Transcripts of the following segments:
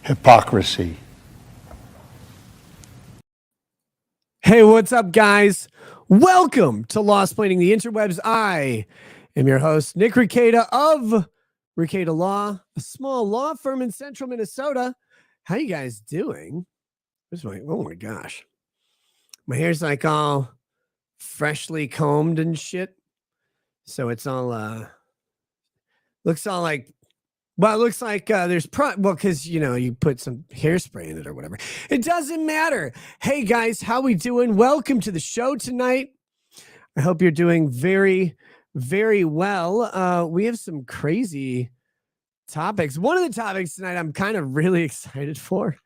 Hypocrisy. Hey, what's up, guys? Welcome to Lost Planning the Interwebs. I am your host, Nick Ricada of Ricada Law, a small law firm in central Minnesota. How you guys doing? Oh my gosh. My hair's like all freshly combed and shit. So it's all looks all like, well, it looks like there's because you put some hairspray in it or whatever. It doesn't matter. Hey guys, how we doing? Welcome to the show tonight. I hope you're doing very, very well. We have some crazy topics. One of the topics tonight I'm kind of really excited for.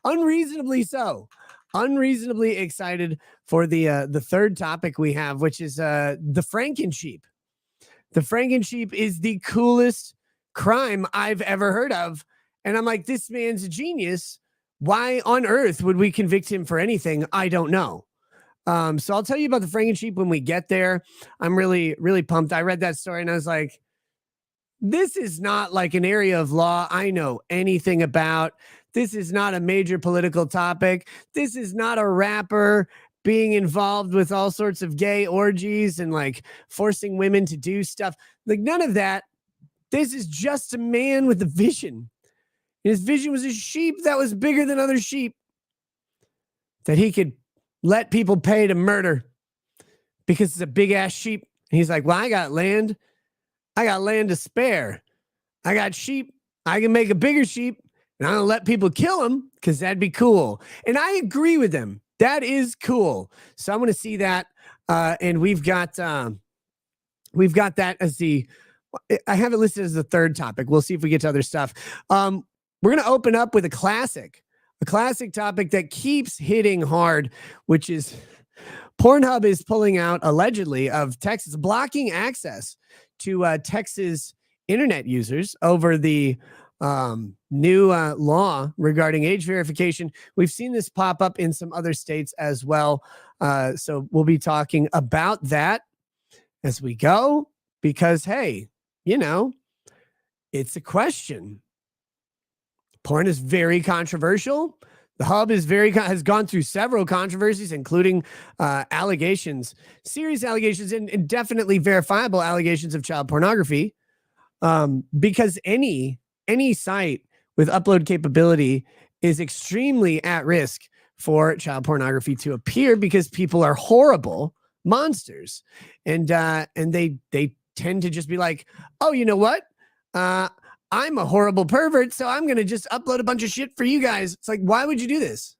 Unreasonably so. Unreasonably excited for the third topic we have, which is the Frankensheep. The Frankensheep is the coolest crime I've ever heard of. And I'm like, this man's a genius. Why on earth would we convict him for anything? I don't know. So I'll tell you about the Frankensheep when we get there. I'm really, really pumped. I read that story and I was like, this is not like an area of law I know anything about. This is not a major political topic. This is not a rapper being involved with all sorts of gay orgies and like forcing women to do stuff. Like none of that. This is just a man with a vision. And his vision was a sheep that was bigger than other sheep that he could let people pay to murder because it's a big ass sheep. And he's like, well, I got land. I got land to spare. I got sheep. I can make a bigger sheep and I'm going to let people kill them because that'd be cool. And I agree with him. That is cool. So I'm going to see that. And we've got that as I have it listed as the third topic. We'll see if we get to other stuff. We're going to open up with a classic topic that keeps hitting hard, which is Pornhub is pulling out allegedly of Texas, blocking access to Texas internet users over the new law regarding age verification. We've seen this pop up in some other states as well. So we'll be talking about that as we go because, hey, it's a question. Porn is very controversial. The Hub is has gone through several controversies, including allegations, serious allegations, and definitely verifiable allegations of child pornography. Because any site with upload capability is extremely at risk for child pornography to appear because people are horrible monsters, and they tend to just be like, oh, you know what? I'm a horrible pervert, so I'm going to just upload a bunch of shit for you guys. It's like, why would you do this?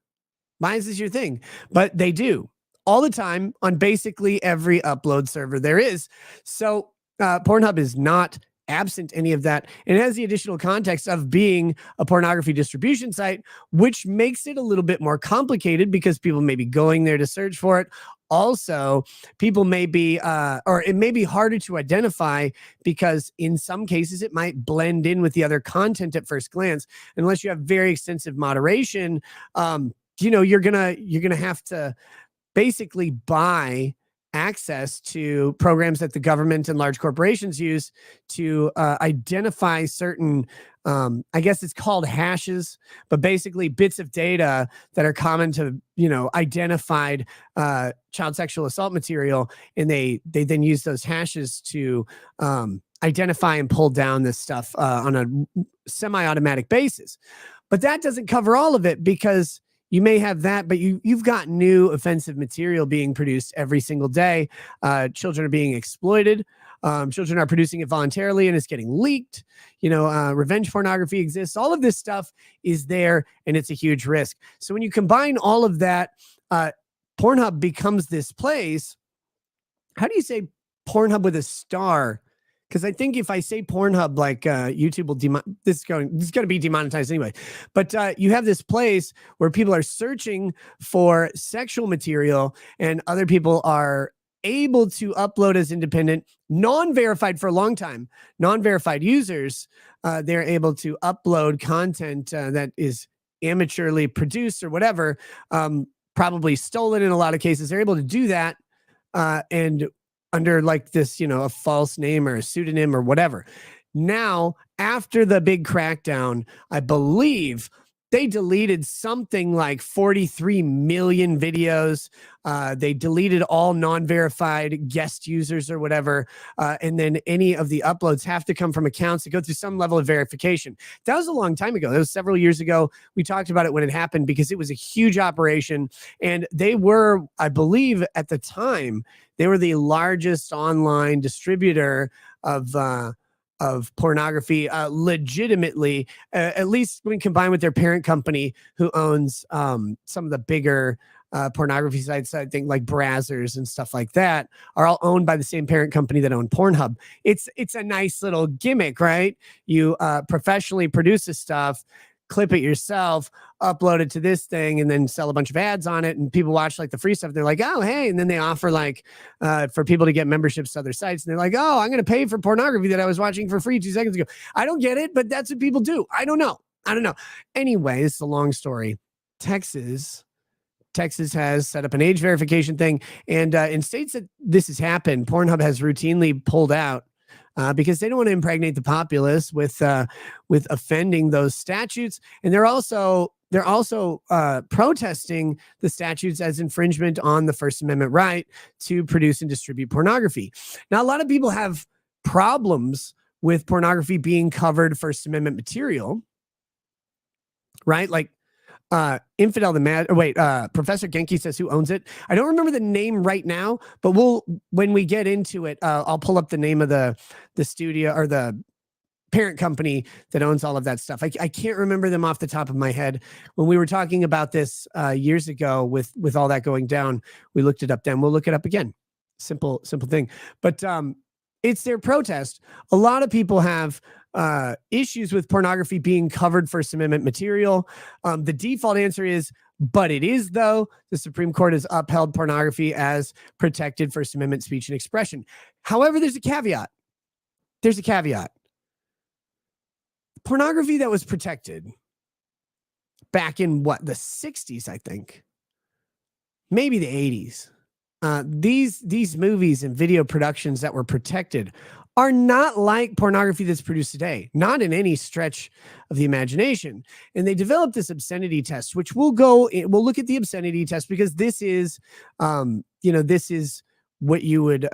Why is this your thing? But they do all the time on basically every upload server there is. So Pornhub is not absent any of that. And it has the additional context of being a pornography distribution site, which makes it a little bit more complicated because people may be going there to search for it. Also, people may be, or it may be harder to identify because in some cases it might blend in with the other content at first glance. Unless you have very extensive moderation, you're gonna have to basically buy access to programs that the government and large corporations use to identify certain, I guess it's called hashes, but basically bits of data that are common to, identified child sexual assault material. And they then use those hashes to identify and pull down this stuff on a semi-automatic basis. But that doesn't cover all of it because you may have that, but you've got new offensive material being produced every single day. Children are being exploited. Children are producing it voluntarily and it's getting leaked. Revenge pornography exists. All of this stuff is there and it's a huge risk. So when you combine all of that, Pornhub becomes this place. How do you say Pornhub with a star? Because I think if I say Pornhub, like YouTube will this is going to be demonetized anyway. But you have this place where people are searching for sexual material, and other people are able to upload as independent, non-verified for a long time, non-verified users. They're able to upload content that is amateurly produced or whatever, probably stolen in a lot of cases. They're able to do that, and under like this, a false name or a pseudonym or whatever. Now, after the big crackdown, I believe they deleted something like 43 million videos. They deleted all non-verified guest users or whatever. And then any of the uploads have to come from accounts that go through some level of verification. That was a long time ago. That was several years ago. We talked about it when it happened because it was a huge operation. And they were, I believe at the time, they were the largest online distributor of pornography, legitimately, at least when combined with their parent company, who owns some of the bigger pornography sites, I think like Brazzers and stuff like that, are all owned by the same parent company that owned Pornhub. It's a nice little gimmick, right? You professionally produce this stuff, clip it yourself, upload it to this thing, and then sell a bunch of ads on it. And people watch like the free stuff. They're like, oh, hey. And then they offer like for people to get memberships to other sites. And they're like, oh, I'm going to pay for pornography that I was watching for free 2 seconds ago. I don't get it, but that's what people do. I don't know. Anyway, it's a long story. Texas has set up an age verification thing. And in states that this has happened, Pornhub has routinely pulled out because they don't want to impregnate the populace with offending those statutes. And they're also protesting the statutes as infringement on the First Amendment right to produce and distribute pornography. Now, a lot of people have problems with pornography being covered First Amendment material, right? Like Infidel the Mad. Professor Genki says, who owns it? I don't remember the name right now, but when we get into it, I'll pull up the name of the studio or the parent company that owns all of that stuff. I can't remember them off the top of my head. When we were talking about this years ago with all that going down, we looked it up then. We'll look it up again. Simple thing. But it's their protest. A lot of people have issues with pornography being covered First Amendment material. The default answer is, but it is, though. The Supreme Court has upheld pornography as protected First Amendment speech and expression. However, there's a caveat. Pornography that was protected back in the 60s, I think, maybe the 80s. These movies and video productions that were protected are not like pornography that's produced today, not in any stretch of the imagination. And they developed this obscenity test, which we'll look at the obscenity test because this is, this is what you would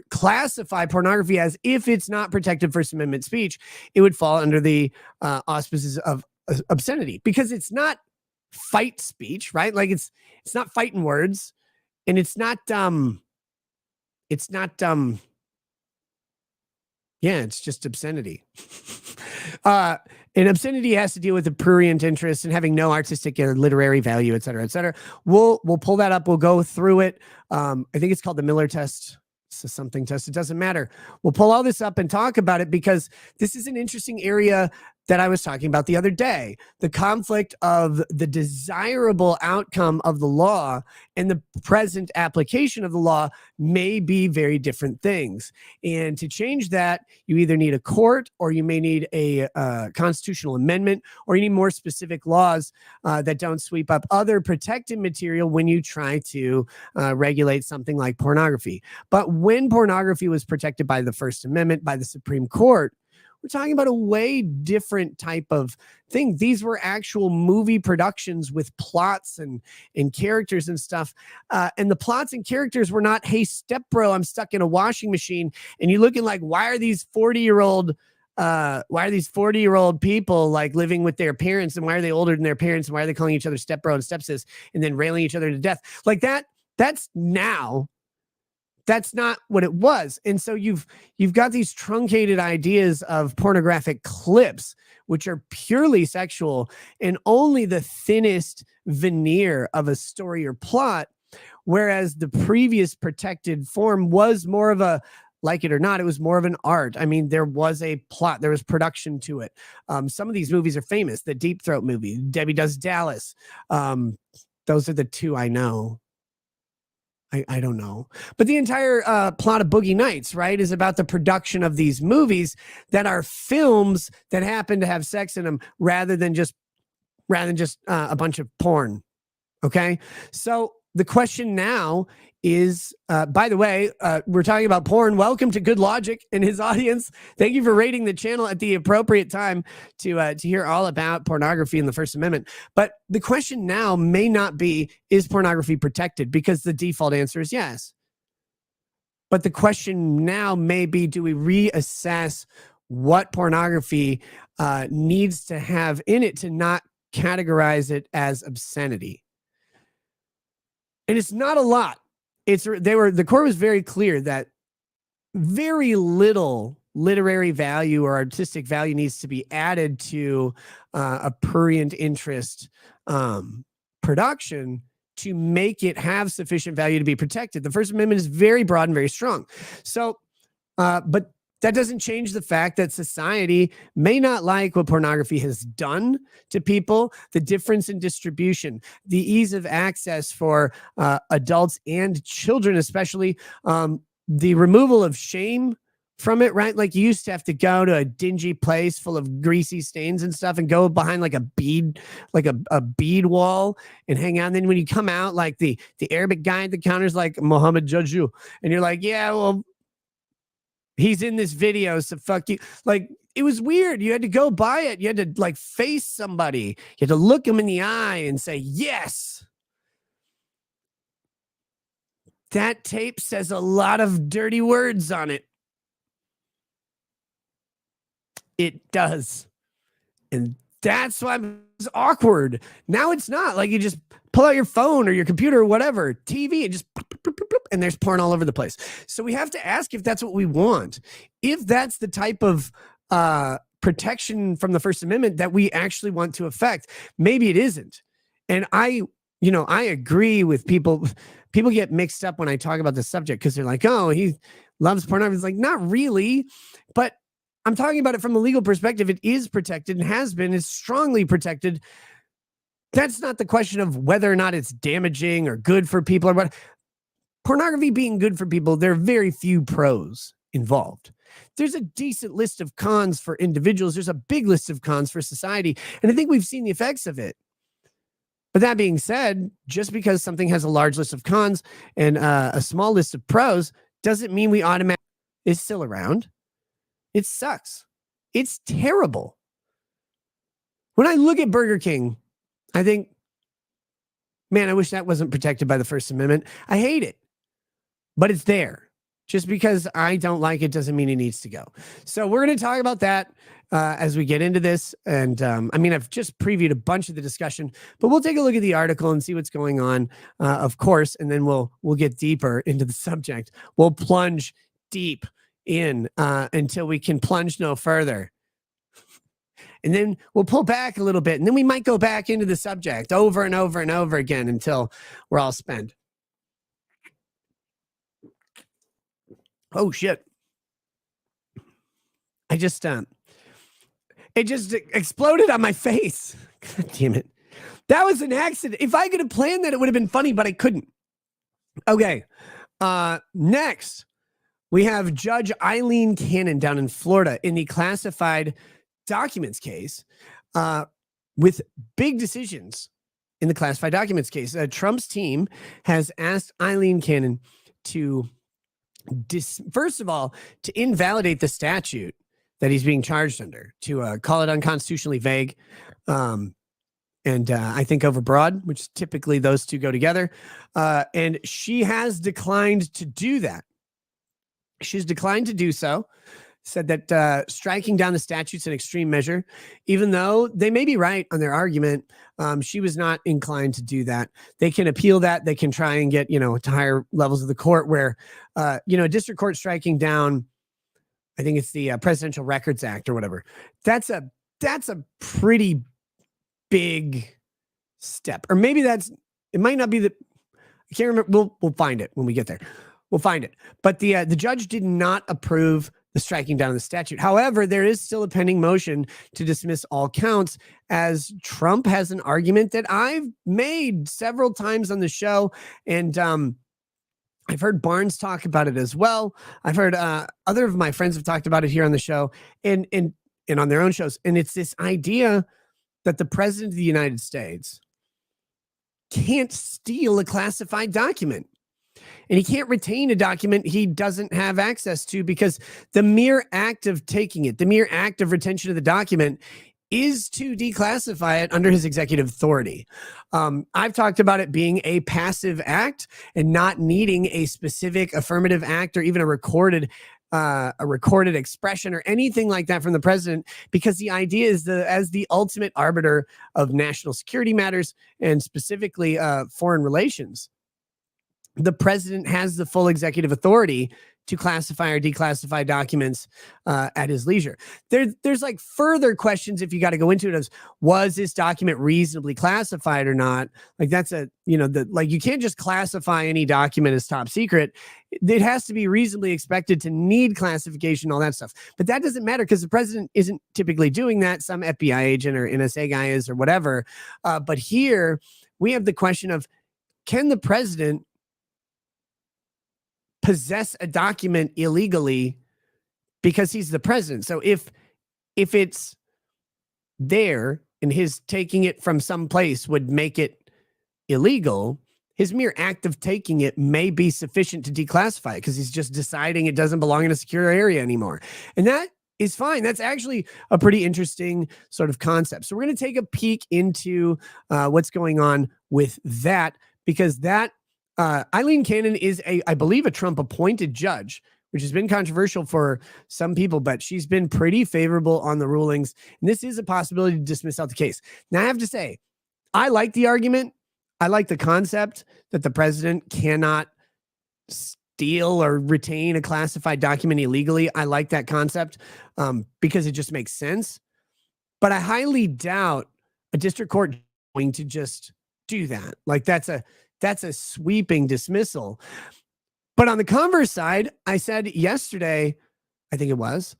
classify pornography as. If it's not protected First Amendment speech, it would fall under the auspices of obscenity, because it's not fight speech, right? Like it's not fighting words, and it's not it's just obscenity. And obscenity has to deal with the prurient interest and having no artistic or literary value, et cetera, et cetera. We'll pull that up. We'll go through it. I think it's called the Miller test. It's something test. It doesn't matter. We'll pull all this up and talk about it because this is an interesting area that I was talking about the other day. The conflict of the desirable outcome of the law and the present application of the law may be very different things. And to change that, you either need a court, or you may need a constitutional amendment, or you need more specific laws that don't sweep up other protected material when you try to regulate something like pornography. But when pornography was protected by the First Amendment, by the Supreme Court, we're talking about a way different type of thing. These were actual movie productions with plots and characters and stuff. And the plots and characters were not, hey, stepbro, I'm stuck in a washing machine. And you're looking like, why are these 40-year-old people like living with their parents? And why are they older than their parents? And why are they calling each other stepbro and stepsis and then railing each other to death? Like that's now. That's not what it was. And so you've got these truncated ideas of pornographic clips, which are purely sexual and only the thinnest veneer of a story or plot, whereas the previous protected form was more of a, like it or not, it was more of an art. I mean, there was a plot, there was production to it. Some of these movies are famous. The Deep Throat movie, Debbie Does Dallas. Those are the two I know. I don't know. But the entire plot of Boogie Nights, right, is about the production of these movies that are films that happen to have sex in them rather than just a bunch of porn. Okay. So the question now is, by the way, we're talking about porn. Welcome to Good Logic and his audience. Thank you for rating the channel at the appropriate time to hear all about pornography in the First Amendment. But the question now may not be, is pornography protected? Because the default answer is yes. But the question now may be, do we reassess what pornography needs to have in it to not categorize it as obscenity? And it's not a lot. The court was very clear that very little literary value or artistic value needs to be added to a prurient interest production to make it have sufficient value to be protected. The First Amendment is very broad and very strong. So, but that doesn't change the fact that society may not like what pornography has done to people, the difference in distribution, the ease of access for adults and children, especially the removal of shame from it, right? Like you used to have to go to a dingy place full of greasy stains and stuff and go behind like a bead wall and hang out. And then when you come out, like the Arabic guy at the counter is like, Muhammad judge you. And you're like, yeah, well, he's in this video, so fuck you. Like, it was weird. You had to go buy it. You had to like face somebody. You had to look him in the eye and say, yes. That tape says a lot of dirty words on it. It does. And that's why it's awkward. Now it's not. Like you just pull out your phone or your computer or whatever, TV, and just and there's porn all over the place. So we have to ask if that's what we want. If that's the type of protection from the First Amendment that we actually want to affect, maybe it isn't. And I agree with people. People get mixed up when I talk about this subject because they're like, oh, he loves pornography. It's like, not really. But I'm talking about it from a legal perspective. It is protected and has been. It's strongly protected. That's not the question of whether or not it's damaging or good for people or what. Pornography being good for people, there are very few pros involved. There's a decent list of cons for individuals. There's a big list of cons for society. And I think we've seen the effects of it. But that being said, just because something has a large list of cons and a small list of pros doesn't mean we automatically is still around. It sucks. It's terrible. When I look at Burger King, I think, man, I wish that wasn't protected by the First Amendment. I hate it, but it's there. Just because I don't like it doesn't mean it needs to go. So we're going to talk about that as we get into this. And I mean, I've just previewed a bunch of the discussion, but we'll take a look at the article and see what's going on, of course, and then we'll get deeper into the subject. We'll plunge deep in until we can plunge no further. And then we'll pull back a little bit, and then we might go back into the subject over and over and over again until we're all spent. Oh shit. It just exploded on my face. God damn it. That was an accident. If I could have planned that, it would have been funny, but I couldn't. Okay. Next, we have Judge Eileen Cannon down in Florida in the classified documents case with big decisions in the classified documents case. Trump's team has asked Eileen Cannon to first of all, to invalidate the statute that he's being charged under, to call it unconstitutionally vague, and I think overbroad, which typically those two go together. And she has declined to do that. She's declined to do so, said that striking down the statute's an extreme measure, even though they may be right on their argument. She was not inclined to do that. They can appeal that. They can try and get, to higher levels of the court where, a district court striking down, I think it's the Presidential Records Act or whatever. That's a pretty big step. Or maybe it might not be I can't remember. We'll find it when we get there. We'll find it. But the judge did not approve the striking down of the statute. However, there is still a pending motion to dismiss all counts, as Trump has an argument that I've made several times on the show. And I've heard Barnes talk about it as well. I've heard other of my friends have talked about it here on the show and on their own shows. And it's this idea that the president of the United States can't steal a classified document. And he can't retain a document he doesn't have access to, because the mere act of taking it, the mere act of retention of the document, is to declassify it under his executive authority. I've talked about it being a passive act and not needing a specific affirmative act or even a recorded expression or anything like that from the president, because the idea is as the ultimate arbiter of national security matters, and specifically foreign relations, the president has the full executive authority to classify or declassify documents at his leisure. There's like further questions if you got to go into it, as was this document reasonably classified or not? Like that's you can't just classify any document as top secret. It has to be reasonably expected to need classification, all that stuff. But that doesn't matter because the president isn't typically doing that. Some FBI agent or NSA guy is, or whatever. But here we have the question of, can the president possess a document illegally because he's the president? So if it's there and his taking it from some place would make it illegal, his mere act of taking it may be sufficient to declassify it because he's just deciding it doesn't belong in a secure area anymore. And that is fine. That's actually a pretty interesting sort of concept. So we're going to take a peek into what's going on with that, because that Eileen Cannon is I believe, a Trump appointed judge, which has been controversial for some people, but she's been pretty favorable on the rulings. And this is a possibility to dismiss out the case. Now, I have to say, I like the argument. I like the concept that the president cannot steal or retain a classified document illegally. I like that concept because it just makes sense. But I highly doubt a district court is going to just do that. Like that's a sweeping dismissal. But on the converse side, I said yesterday, I think it was,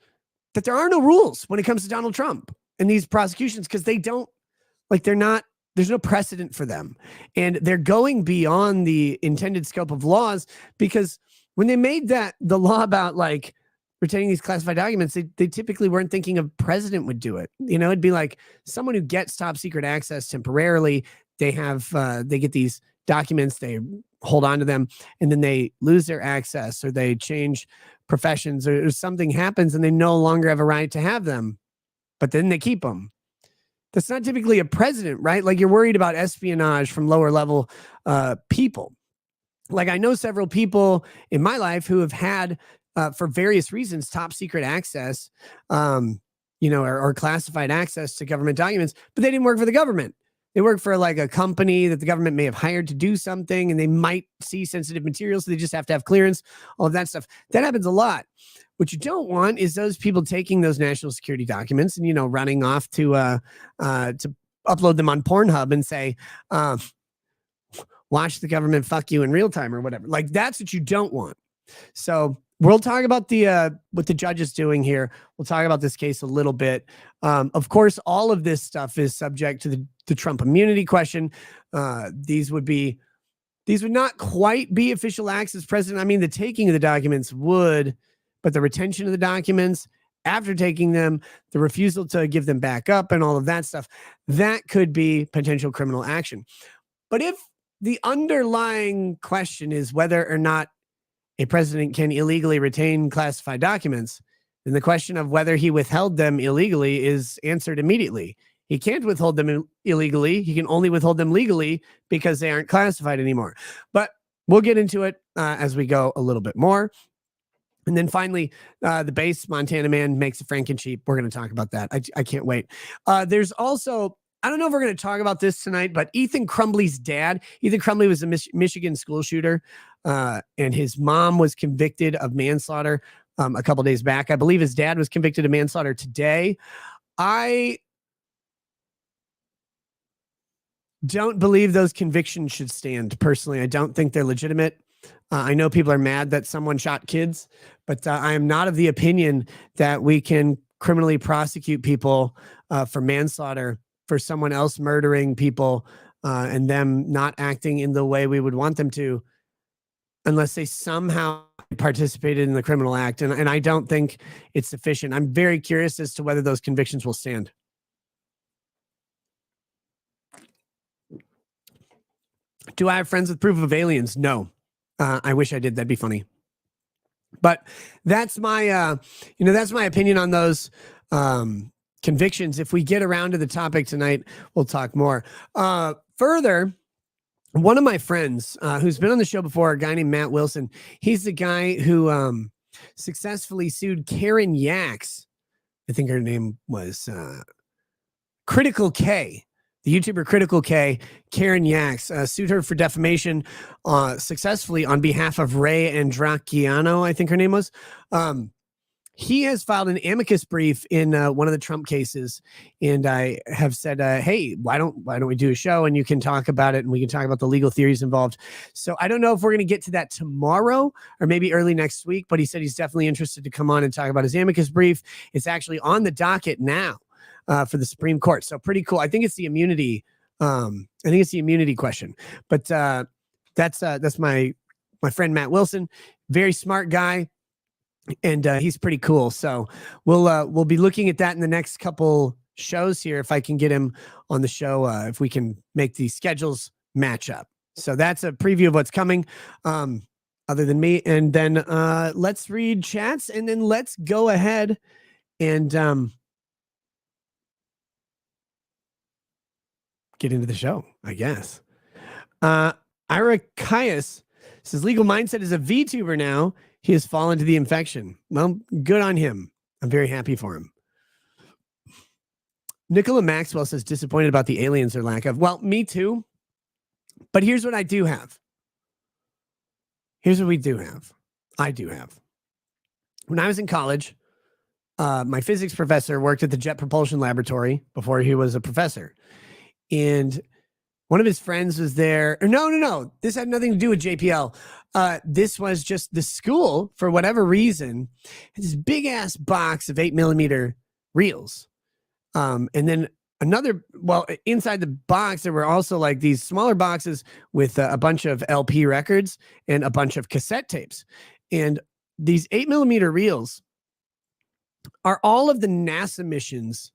that there are no rules when it comes to Donald Trump and these prosecutions, because there's no precedent for them. And they're going beyond the intended scope of laws, because when they made the law about like retaining these classified documents, they typically weren't thinking a president would do it. It'd be like someone who gets top secret access temporarily. They get these documents, they hold on to them, and then they lose their access, or they change professions, or something happens and they no longer have a right to have them, but then they keep them. That's not typically a president, right? Like, you're worried about espionage from lower level people. Like, I know several people in my life who have had, for various reasons, top secret access, or classified access to government documents, but they didn't work for the government. They work for like a company that the government may have hired to do something, and they might see sensitive materials, so they just have to have clearance, all of that stuff. That happens a lot. What you don't want is those people taking those national security documents and, running off to upload them on Pornhub and say, watch the government fuck you in real time or whatever. Like, that's what you don't want. So we'll talk about what the judge is doing here. We'll talk about this case a little bit. Of course, all of this stuff is subject to the Trump immunity question. These would not quite be official acts as president. I mean, the taking of the documents would, but the retention of the documents after taking them, the refusal to give them back up, and all of that stuff, that could be potential criminal action. But if the underlying question is whether or not a president can illegally retain classified documents, then the question of whether he withheld them illegally is answered immediately. He can't withhold them illegally. He can only withhold them legally because they aren't classified anymore. But we'll get into it as we go a little bit more. And then finally, the base Montana man makes a Frankensheep. We're going to talk about that. I can't wait. There's also, I don't know if we're going to talk about this tonight, but Ethan Crumbley's dad. Ethan Crumbley was a Michigan school shooter, and his mom was convicted of manslaughter a couple days back. I believe his dad was convicted of manslaughter today. I don't believe those convictions should stand. Personally, I don't think they're legitimate. I know people are mad that someone shot kids, but I am not of the opinion that we can criminally prosecute people for manslaughter for someone else murdering people and them not acting in the way we would want them to, unless they somehow participated in the criminal act. And I don't think it's sufficient. I'm very curious as to whether those convictions will stand. Do I have friends with proof of aliens? No. I wish I did. That'd be funny. But that's my, that's my opinion on those convictions. If we get around to the topic tonight, we'll talk more. Further, one of my friends who's been on the show before, a guy named Matt Wilson, he's the guy who successfully sued Karen Yax. I think her name was Critical K. The YouTuber Critical K, Karen Yax, sued her for defamation successfully on behalf of Ray Andracchiano, I think her name was. He has filed an amicus brief in one of the Trump cases, and I have said, "Hey, why don't we do a show and you can talk about it, and we can talk about the legal theories involved." So I don't know if we're going to get to that tomorrow or maybe early next week, but he said he's definitely interested to come on and talk about his amicus brief. It's actually on the docket now. For the Supreme Court. So pretty cool. I think it's the immunity. Question. But that's my friend Matt Wilson, very smart guy, and he's pretty cool. So we'll be looking at that in the next couple shows here if I can get him on the show. If we can make these schedules match up. So that's a preview of what's coming. Other than me, and then let's read chats, and then let's go ahead and get into the show, I guess. Ira Caius says legal mindset is a VTuber now. He has fallen to the infection. Well, good on him. I'm very happy for him. Nicola Maxwell says disappointed about the aliens or lack of. Well, me too. But here's what I do have. Here's what we do have. I do have. When I was in college, my physics professor worked at the Jet Propulsion Laboratory before he was a professor. And one of his friends was there. No. This had nothing to do with JPL. This was just the school, for whatever reason, had this big ass box of 8mm reels. And then inside the box, there were also like these smaller boxes with a bunch of LP records and a bunch of cassette tapes. And these 8mm reels are all of the NASA missions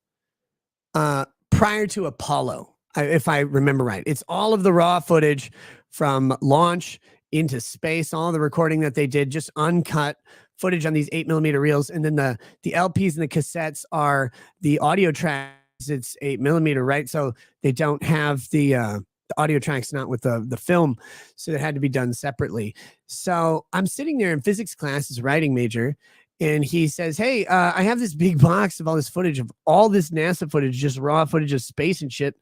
prior to Apollo. If I remember right, it's all of the raw footage from launch into space, all the recording that they did, just uncut footage on these 8mm reels. And then the LPs and the cassettes are the audio tracks. It's 8mm, right? So they don't have the audio tracks, not with the film. So it had to be done separately. So I'm sitting there in physics class as a writing major, and he says, hey, I have this big box of all this footage of all this NASA footage, just raw footage of space and shit.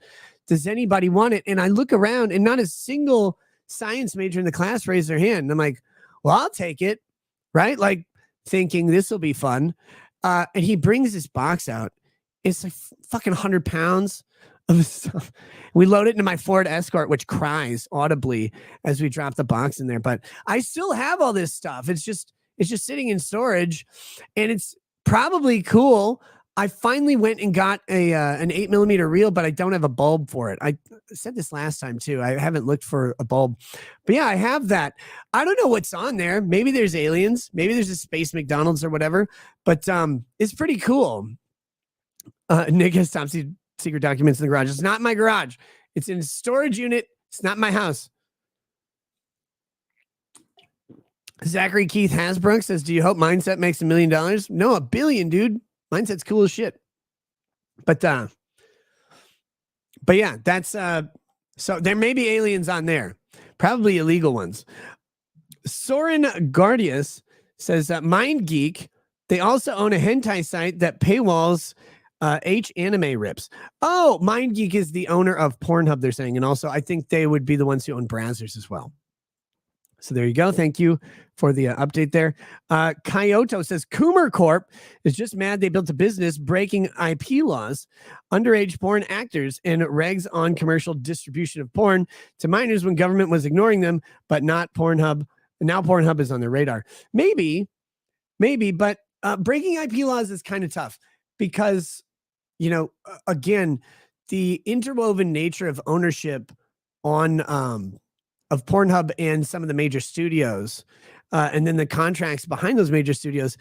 Does anybody want it? And I look around and not a single science major in the class raised their hand. And I'm like, well, I'll take it. Right? Like thinking this will be fun. And he brings this box out. It's like fucking 100 pounds of stuff. We load it into my Ford Escort, which cries audibly as we drop the box in there. But I still have all this stuff. It's just sitting in storage, and it's probably cool. I finally went and got an 8mm reel, but I don't have a bulb for it. I said this last time too. I haven't looked for a bulb, but yeah, I have that. I don't know what's on there. Maybe there's aliens. Maybe there's a space McDonald's or whatever, but it's pretty cool. Nick has top secret documents in the garage. It's not in my garage. It's in a storage unit. It's not my house. Zachary Keith Hasbrook says, do you hope Mindset makes $1 million? No, $1 billion, dude. Mindset's cool as shit. But yeah, that's so there may be aliens on there, probably illegal ones. Soren Gardius says that MindGeek, they also own a hentai site that paywalls H anime rips. Oh, MindGeek is the owner of Pornhub, they're saying, and also I think they would be the ones who own browsers as well. So there you go. Thank you for the update there. Kyoto says Coomer Corp is just mad they built a business breaking IP laws, underage porn actors, and regs on commercial distribution of porn to minors when government was ignoring them, but not Pornhub. Now Pornhub is on their radar. Maybe, but breaking IP laws is kind of tough because, again, the interwoven nature of ownership on of Pornhub and some of the major studios, and then the contracts behind those major studios,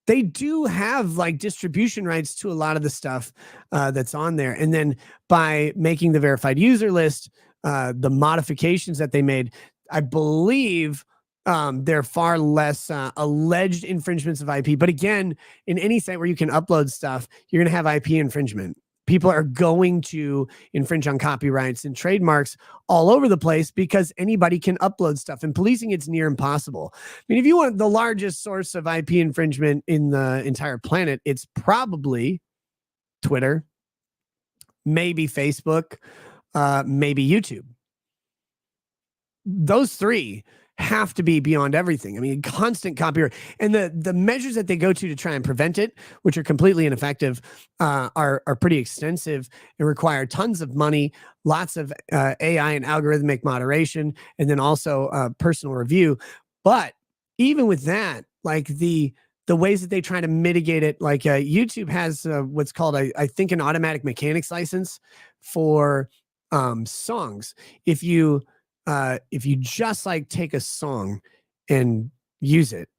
they do have like distribution rights to a lot of the stuff that's on there. And then by making the verified user list, the modifications that they made, I believe they're far less alleged infringements of IP. But again, in any site where you can upload stuff, you're going to have IP infringement. People are going to infringe on copyrights and trademarks all over the place because anybody can upload stuff, and policing it's near impossible. I mean, if you want the largest source of IP infringement in the entire planet, it's probably Twitter, maybe Facebook, maybe YouTube. Those three have to be beyond everything. I mean, constant copyright, and the measures that they go to try and prevent it, which are completely ineffective, are pretty extensive and require tons of money, lots of AI and algorithmic moderation, and then also personal review. But even with that, like the ways that they try to mitigate it, like YouTube has what's called, I think, an automatic mechanics license for songs. If you just like take a song and use it,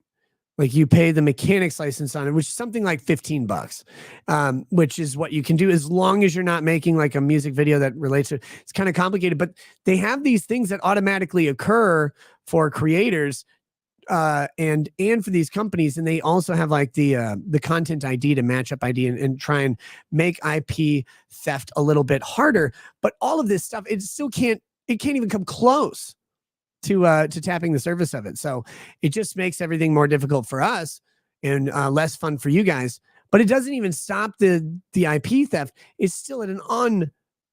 like you pay the mechanics license on it, which is something like $15, which is what you can do as long as you're not making like a music video that relates to it. It's kind of complicated, but they have these things that automatically occur for creators and for these companies, and they also have like the content ID to match up ID and try and make IP theft a little bit harder. But all of this stuff, it can't even come close to tapping the surface of it. So it just makes everything more difficult for us and less fun for you guys. But it doesn't even stop the IP theft. It's still at an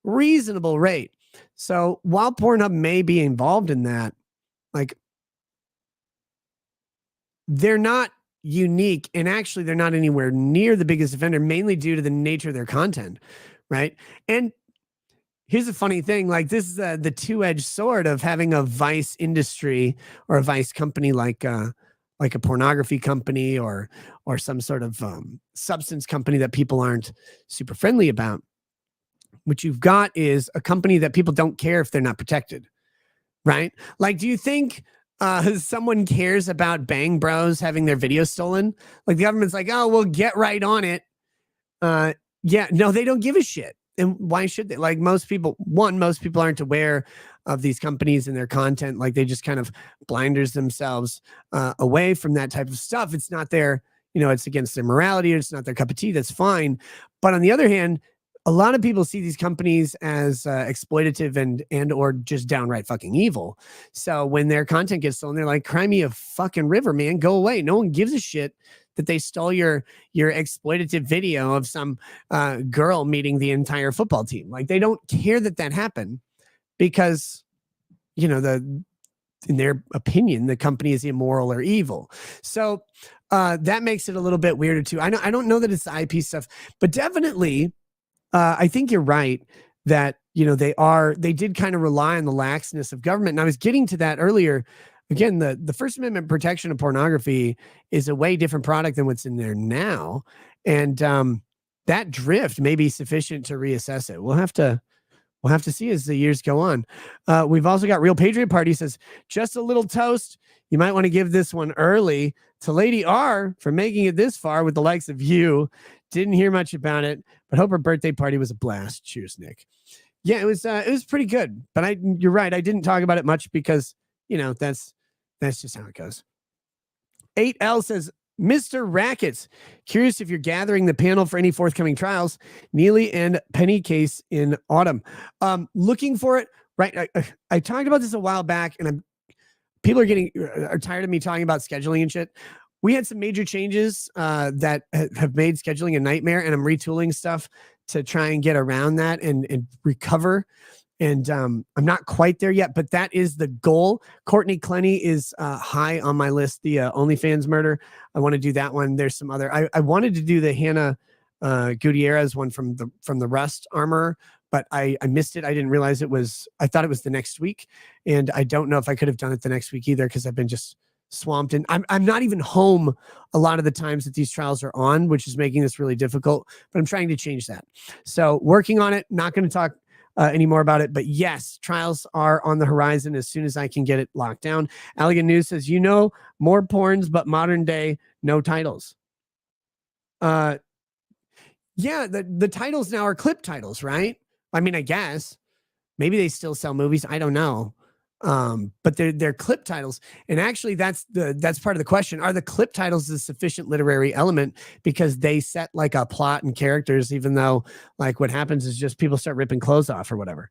unreasonable rate. So while Pornhub may be involved in that, like, they're not unique, and actually they're not anywhere near the biggest offender, mainly due to the nature of their content, right? And here's a funny thing, like this is the two-edged sword of having a vice industry or a vice company like a pornography company or some sort of substance company that people aren't super friendly about. What you've got is a company that people don't care if they're not protected, right? Like, do you think someone cares about Bang Bros having their videos stolen? Like the government's like, oh, we'll get right on it. Yeah, no, they don't give a shit. And why should they? Like most people aren't aware of these companies and their content. Like they just kind of blinders themselves away from that type of stuff. It's not their, it's against their morality, or it's not their cup of tea. That's fine. But on the other hand, a lot of people see these companies as exploitative and or just downright fucking evil. So when their content gets stolen, they're like, cry me a fucking river, man. Go away. No one gives a shit that they stole your exploitative video of some girl meeting the entire football team. Like they don't care that happened because, in their opinion, the company is immoral or evil. So that makes it a little bit weirder too. I don't know that it's the IP stuff, but definitely I think you're right that, they did kind of rely on the laxness of government. And I was getting to that earlier. Again, the First Amendment protection of pornography is a way different product than what's in there now. And that drift may be sufficient to reassess it. We'll have to see as the years go on. We've also got Real Patriot Party says, just a little toast. You might want to give this one early to Lady R for making it this far with the likes of you. Didn't hear much about it, but hope her birthday party was a blast. Cheers, Nick. Yeah, it was pretty good. But you're right. I didn't talk about it much because, that's just how it goes. 8L says, Mr. Rackets, curious if you're gathering the panel for any forthcoming trials, Neely and Penny case in autumn. Looking for it, right? I talked about this a while back, and people are tired of me talking about scheduling and shit. We had some major changes that have made scheduling a nightmare, and I'm retooling stuff to try and get around that and recover. And I'm not quite there yet, but that is the goal. Courtney Clenny is high on my list. The OnlyFans murder. I want to do that one. There's some other. I wanted to do the Hannah Gutierrez one from the Rust Armor, but I missed it. I didn't realize it was. I thought it was the next week, and I don't know if I could have done it the next week either because I've been just swamped. And I'm not even home a lot of the times that these trials are on, which is making this really difficult. But I'm trying to change that. So working on it. Not going to talk any more about it, but yes, trials are on the horizon as soon as I can get it locked down. Allegan News says, more porns, but modern day, no titles. Yeah, the titles now are clip titles, right? I mean, I guess. Maybe they still sell movies. I don't know. But they're clip titles. And actually that's part of the question. Are the clip titles a sufficient literary element because they set like a plot and characters, even though like what happens is just people start ripping clothes off or whatever.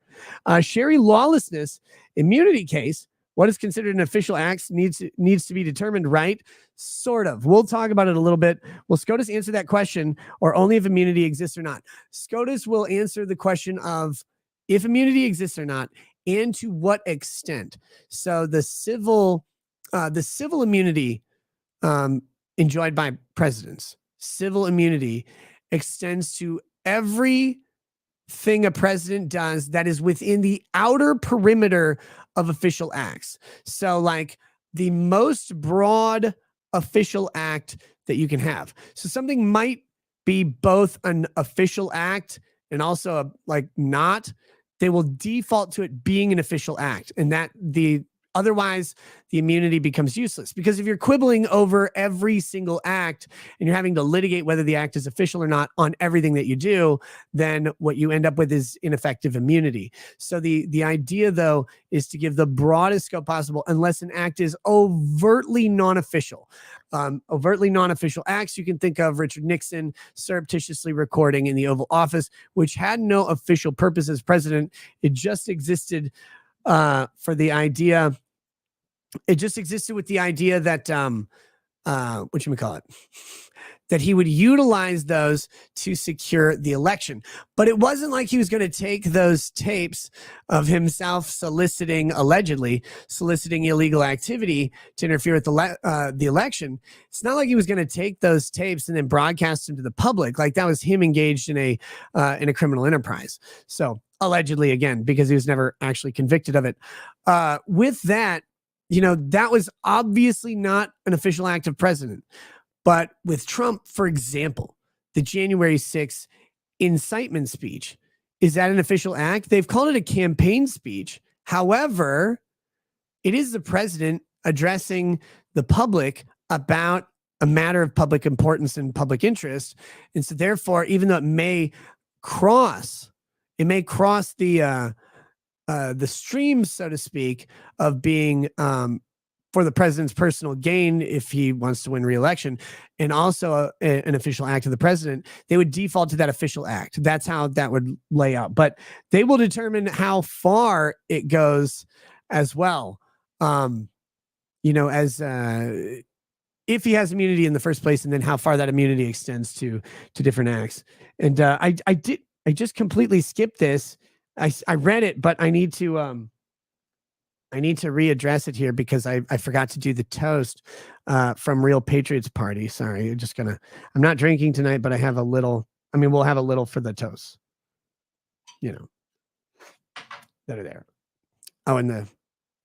Sherry Lawlessness immunity case. What is considered an official act needs to be determined, right? Sort of. We'll talk about it a little bit. Will SCOTUS answer that question, or only if immunity exists or not? SCOTUS will answer the question of if immunity exists or not, and to what extent. So the civil immunity enjoyed by presidents, civil immunity extends to everything a president does that is within the outer perimeter of official acts. So like the most broad official act that you can have. So something might be both an official act and also like not. They will default to it being an official act, and that otherwise the immunity becomes useless, because if you're quibbling over every single act and you're having to litigate whether the act is official or not on everything that you do, then what you end up with is ineffective immunity. So the idea though is to give the broadest scope possible unless an act is overtly non-official. Overtly non-official acts, you can think of Richard Nixon surreptitiously recording in the Oval Office, which had no official purpose as president. It just existed for the idea. It just existed with the idea that whatchamacallit, that he would utilize those to secure the election. But it wasn't like he was going to take those tapes of himself allegedly soliciting illegal activity to interfere with the election. It's not like he was going to take those tapes and then broadcast them to the public. Like that was him engaged in a criminal enterprise. So allegedly, again, because he was never actually convicted of it. With that, that was obviously not an official act of president. But with Trump, for example, the January 6th incitement speech, is that an official act? They've called it a campaign speech. However, it is the president addressing the public about a matter of public importance and public interest. And so therefore, even though it may cross the stream, so to speak, of being for the president's personal gain if he wants to win re-election, and also an official act of the president, they would default to that official act. That's how that would lay out. But they will determine how far it goes as well. As if he has immunity in the first place, and then how far that immunity extends to different acts. And I just completely skipped this. I read it, but I need to readdress it here because I forgot to do the toast from Real Patriots Party. Sorry, I'm not drinking tonight, but I have a little. I mean, we'll have a little for the toast. That are there. Oh, and the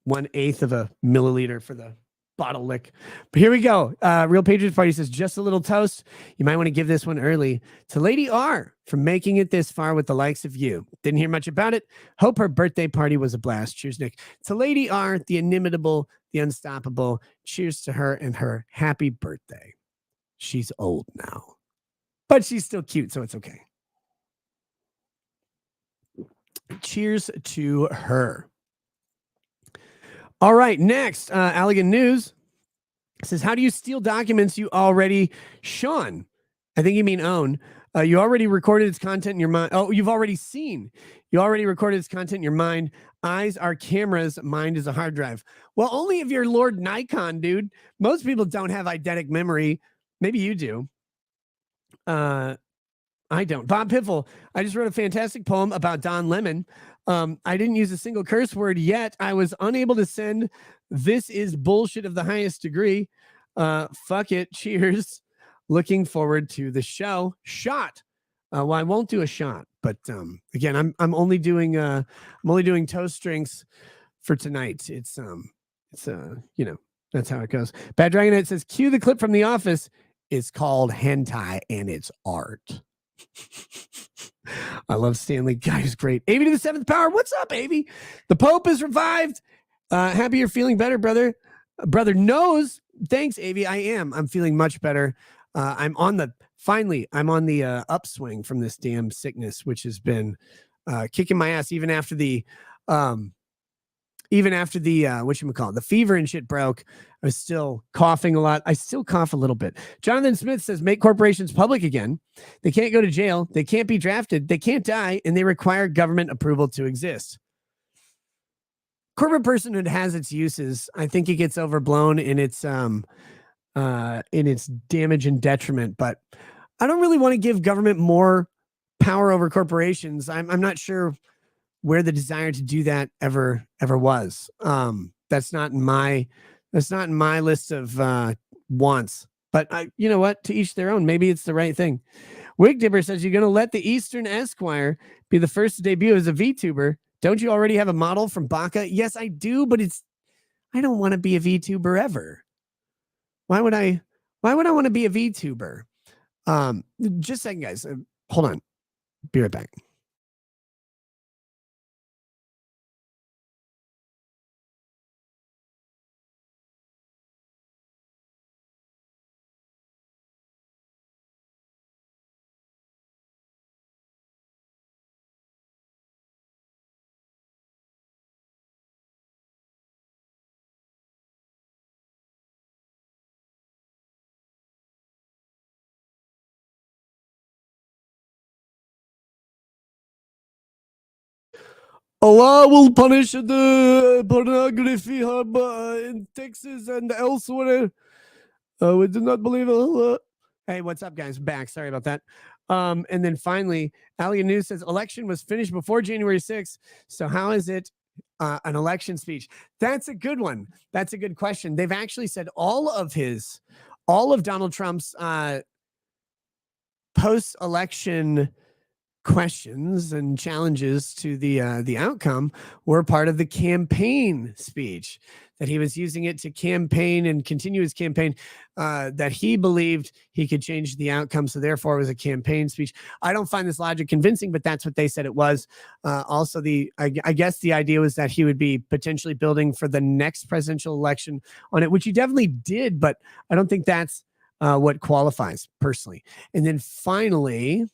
1/8 of a milliliter for the bottle lick. But here we go. Real Patriots Party says, just a little toast. You might want to give this one early to Lady R for making it this far with the likes of you. Didn't hear much about it. Hope her birthday party was a blast. Cheers, Nick. To Lady R, the inimitable, the unstoppable. Cheers to her and her happy birthday. She's old now, but she's still cute, so it's okay. Cheers to her. All right, next, Allegan News says, how do you steal documents you already, Sean, I think you mean own, you already recorded its content in your mind. Oh, you've already seen. You already recorded its content in your mind. Eyes are cameras. Mind is a hard drive. Well, only if you're Lord Nikon, dude. Most people don't have eidetic memory. Maybe you do. I don't. Bob Piffle, I just wrote a fantastic poem about Don Lemon. I didn't use a single curse word yet. I was unable to send. This is bullshit of the highest degree. Fuck it. Cheers. Looking forward to the show. Shot. Well, I won't do a shot, but again, I'm only doing toast drinks for tonight. It's that's how it goes. Bad Dragonite says, cue the clip from The Office. It's called hentai and it's art. I love Stanley. Guy's great. Avy to the 7th power. What's up, Avy? The Pope is revived. Happy you're feeling better, brother. Brother knows. Thanks, Avy. I am. I'm feeling much better. I'm on the upswing from this damn sickness, which has been kicking my ass even after the Even after the the fever and shit broke, I was still coughing a lot. I still cough a little bit. Jonathan Smith says, make corporations public again. They can't go to jail. They can't be drafted. They can't die, and they require government approval to exist. Corporate personhood has its uses. I think it gets overblown in its damage and detriment, but I don't really want to give government more power over corporations. I'm not sure where the desire to do that ever was. That's not in my list of wants. But you know what? To each their own. Maybe it's the right thing. Wig Dipper says, you're going to let the Eastern Esquire be the first to debut as a VTuber. Don't you already have a model from Baka? Yes, I do, but I don't want to be a VTuber ever. Why would I want to be a VTuber? Just a second, guys. Hold on. Be right back. Allah will punish the pornography hub in Texas and elsewhere. We do not believe Allah. Hey, what's up, guys? Back. Sorry about that. And then finally, Alia News says election was finished before January 6th. So how is it an election speech? That's a good one. That's a good question. They've actually said all of Donald Trump's post-election questions and challenges to the outcome were part of the campaign speech, that he was using it to campaign and continue his campaign, that he believed he could change the outcome. So therefore it was a campaign speech. I don't find this logic convincing, but that's what they said it was. Also, I guess the idea was that he would be potentially building for the next presidential election on it, which he definitely did, but I don't think that's what qualifies personally. And then finally,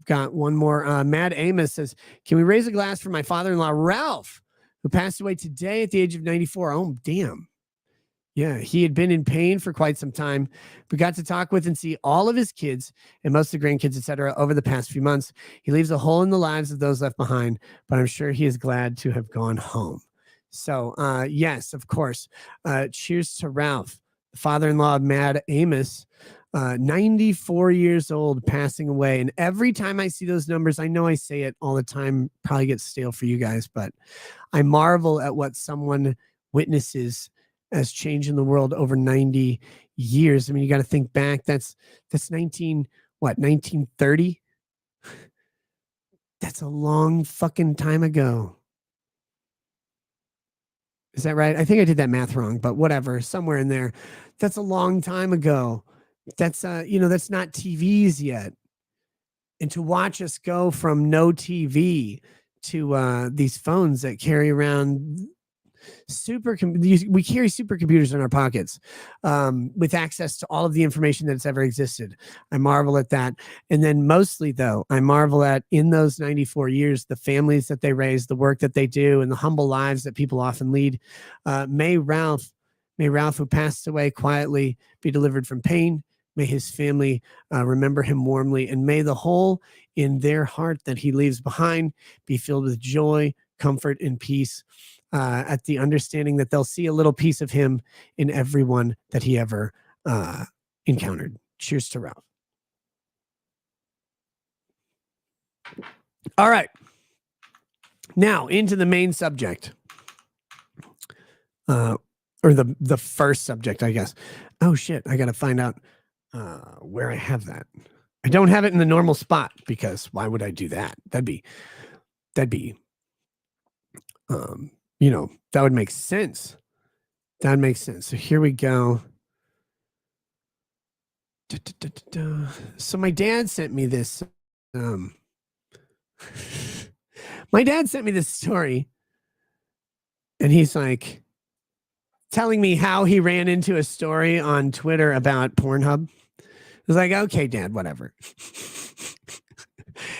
got one more. Mad Amos says, can we raise a glass for my father-in-law, Ralph, who passed away today at the age of 94? Oh, damn. Yeah, he had been in pain for quite some time. We got to talk with and see all of his kids and most of the grandkids, etc., over the past few months. He leaves a hole in the lives of those left behind, but I'm sure he is glad to have gone home. So, yes, of course. Cheers to Ralph, the father-in-law of Mad Amos. 94 years old, passing away. And every time I see those numbers, I know I say it all the time, probably gets stale for you guys, but I marvel at what someone witnesses as change in the world over 90 years. I mean, you got to think back. That's 1930? That's a long fucking time ago. Is that right? I think I did that math wrong, but whatever, somewhere in there. That's a long time ago. That's that's not TVs yet. And to watch us go from no TV to these phones that carry around we carry supercomputers in our pockets with access to all of the information that's ever existed. I marvel at that. And then mostly, though, I marvel at, in those 94 years, the families that they raise, the work that they do, and the humble lives that people often lead. May Ralph, who passed away quietly, be delivered from pain. May his family remember him warmly, and may the hole in their heart that he leaves behind be filled with joy, comfort, and peace, at the understanding that they'll see a little piece of him in everyone that he ever encountered. Cheers to Ralph. All right. Now into the main subject. Or the first subject, I guess. Oh shit, I gotta find out where I have that. I don't have it in the normal spot, because why would I do that? That'd be that would make sense. That makes sense. So here we go. So my dad sent me this. My dad sent me this story, and he's like telling me how he ran into a story on Twitter about Pornhub. I was like, okay, Dad, whatever.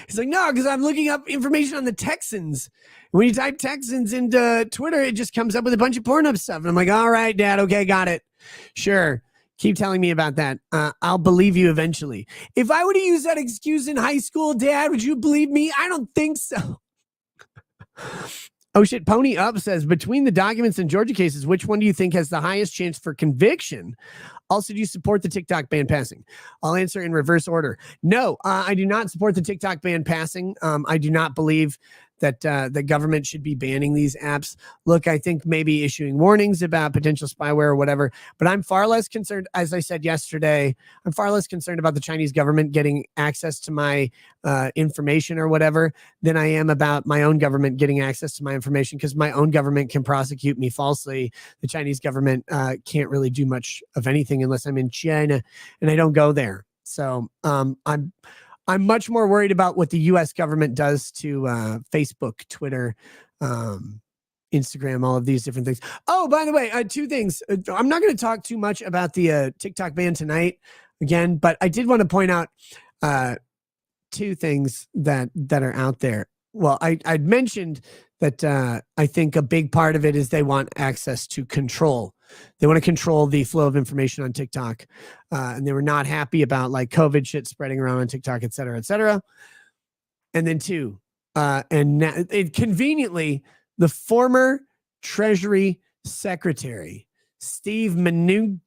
He's like, no, because I'm looking up information on the Texans. When you type Texans into Twitter, it just comes up with a bunch of Pornhub stuff. And I'm like, all right, Dad. Okay, got it. Sure. Keep telling me about that. I'll believe you eventually. If I were to use that excuse in high school, Dad, would you believe me? I don't think so. Oh, shit. Pony Up says, between the documents and Georgia cases, which one do you think has the highest chance for conviction? Also, do you support the TikTok ban passing? I'll answer in reverse order. No, I do not support the TikTok ban passing. I do not believe that the government should be banning these apps. Look, I think maybe issuing warnings about potential spyware or whatever, but I'm far less concerned, as I said yesterday, I'm far less concerned about the Chinese government getting access to my information or whatever than I am about my own government getting access to my information, because my own government can prosecute me falsely. The Chinese government can't really do much of anything unless I'm in China, and I don't go there. So I'm much more worried about what the U.S. government does to Facebook, Twitter, Instagram, all of these different things. Oh, by the way, two things. I'm not going to talk too much about the TikTok ban tonight again, but I did want to point out two things that are out there. Well, I'd mentioned that I think a big part of it is they want access to control. They want to control the flow of information on TikTok. And they were not happy about like COVID shit spreading around on TikTok, et cetera, et cetera. And then two, conveniently, the former Treasury Secretary, Steve Mnuchin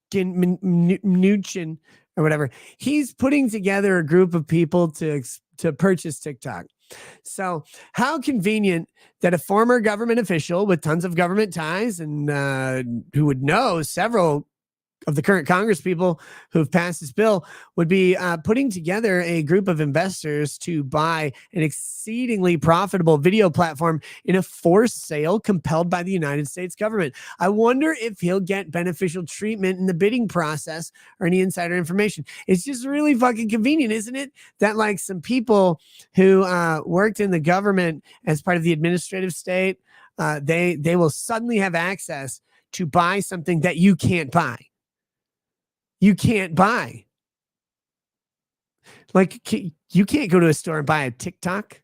or whatever, he's putting together a group of people to purchase TikTok. So how convenient that a former government official with tons of government ties and who would know several of the current Congress people who have passed this bill would be putting together a group of investors to buy an exceedingly profitable video platform in a forced sale compelled by the United States government. I wonder if he'll get beneficial treatment in the bidding process or any insider information. It's just really fucking convenient, isn't it? That like some people who worked in the government as part of the administrative state, they will suddenly have access to buy something that you can't buy. You can't buy. Like, you can't go to a store and buy a TikTok.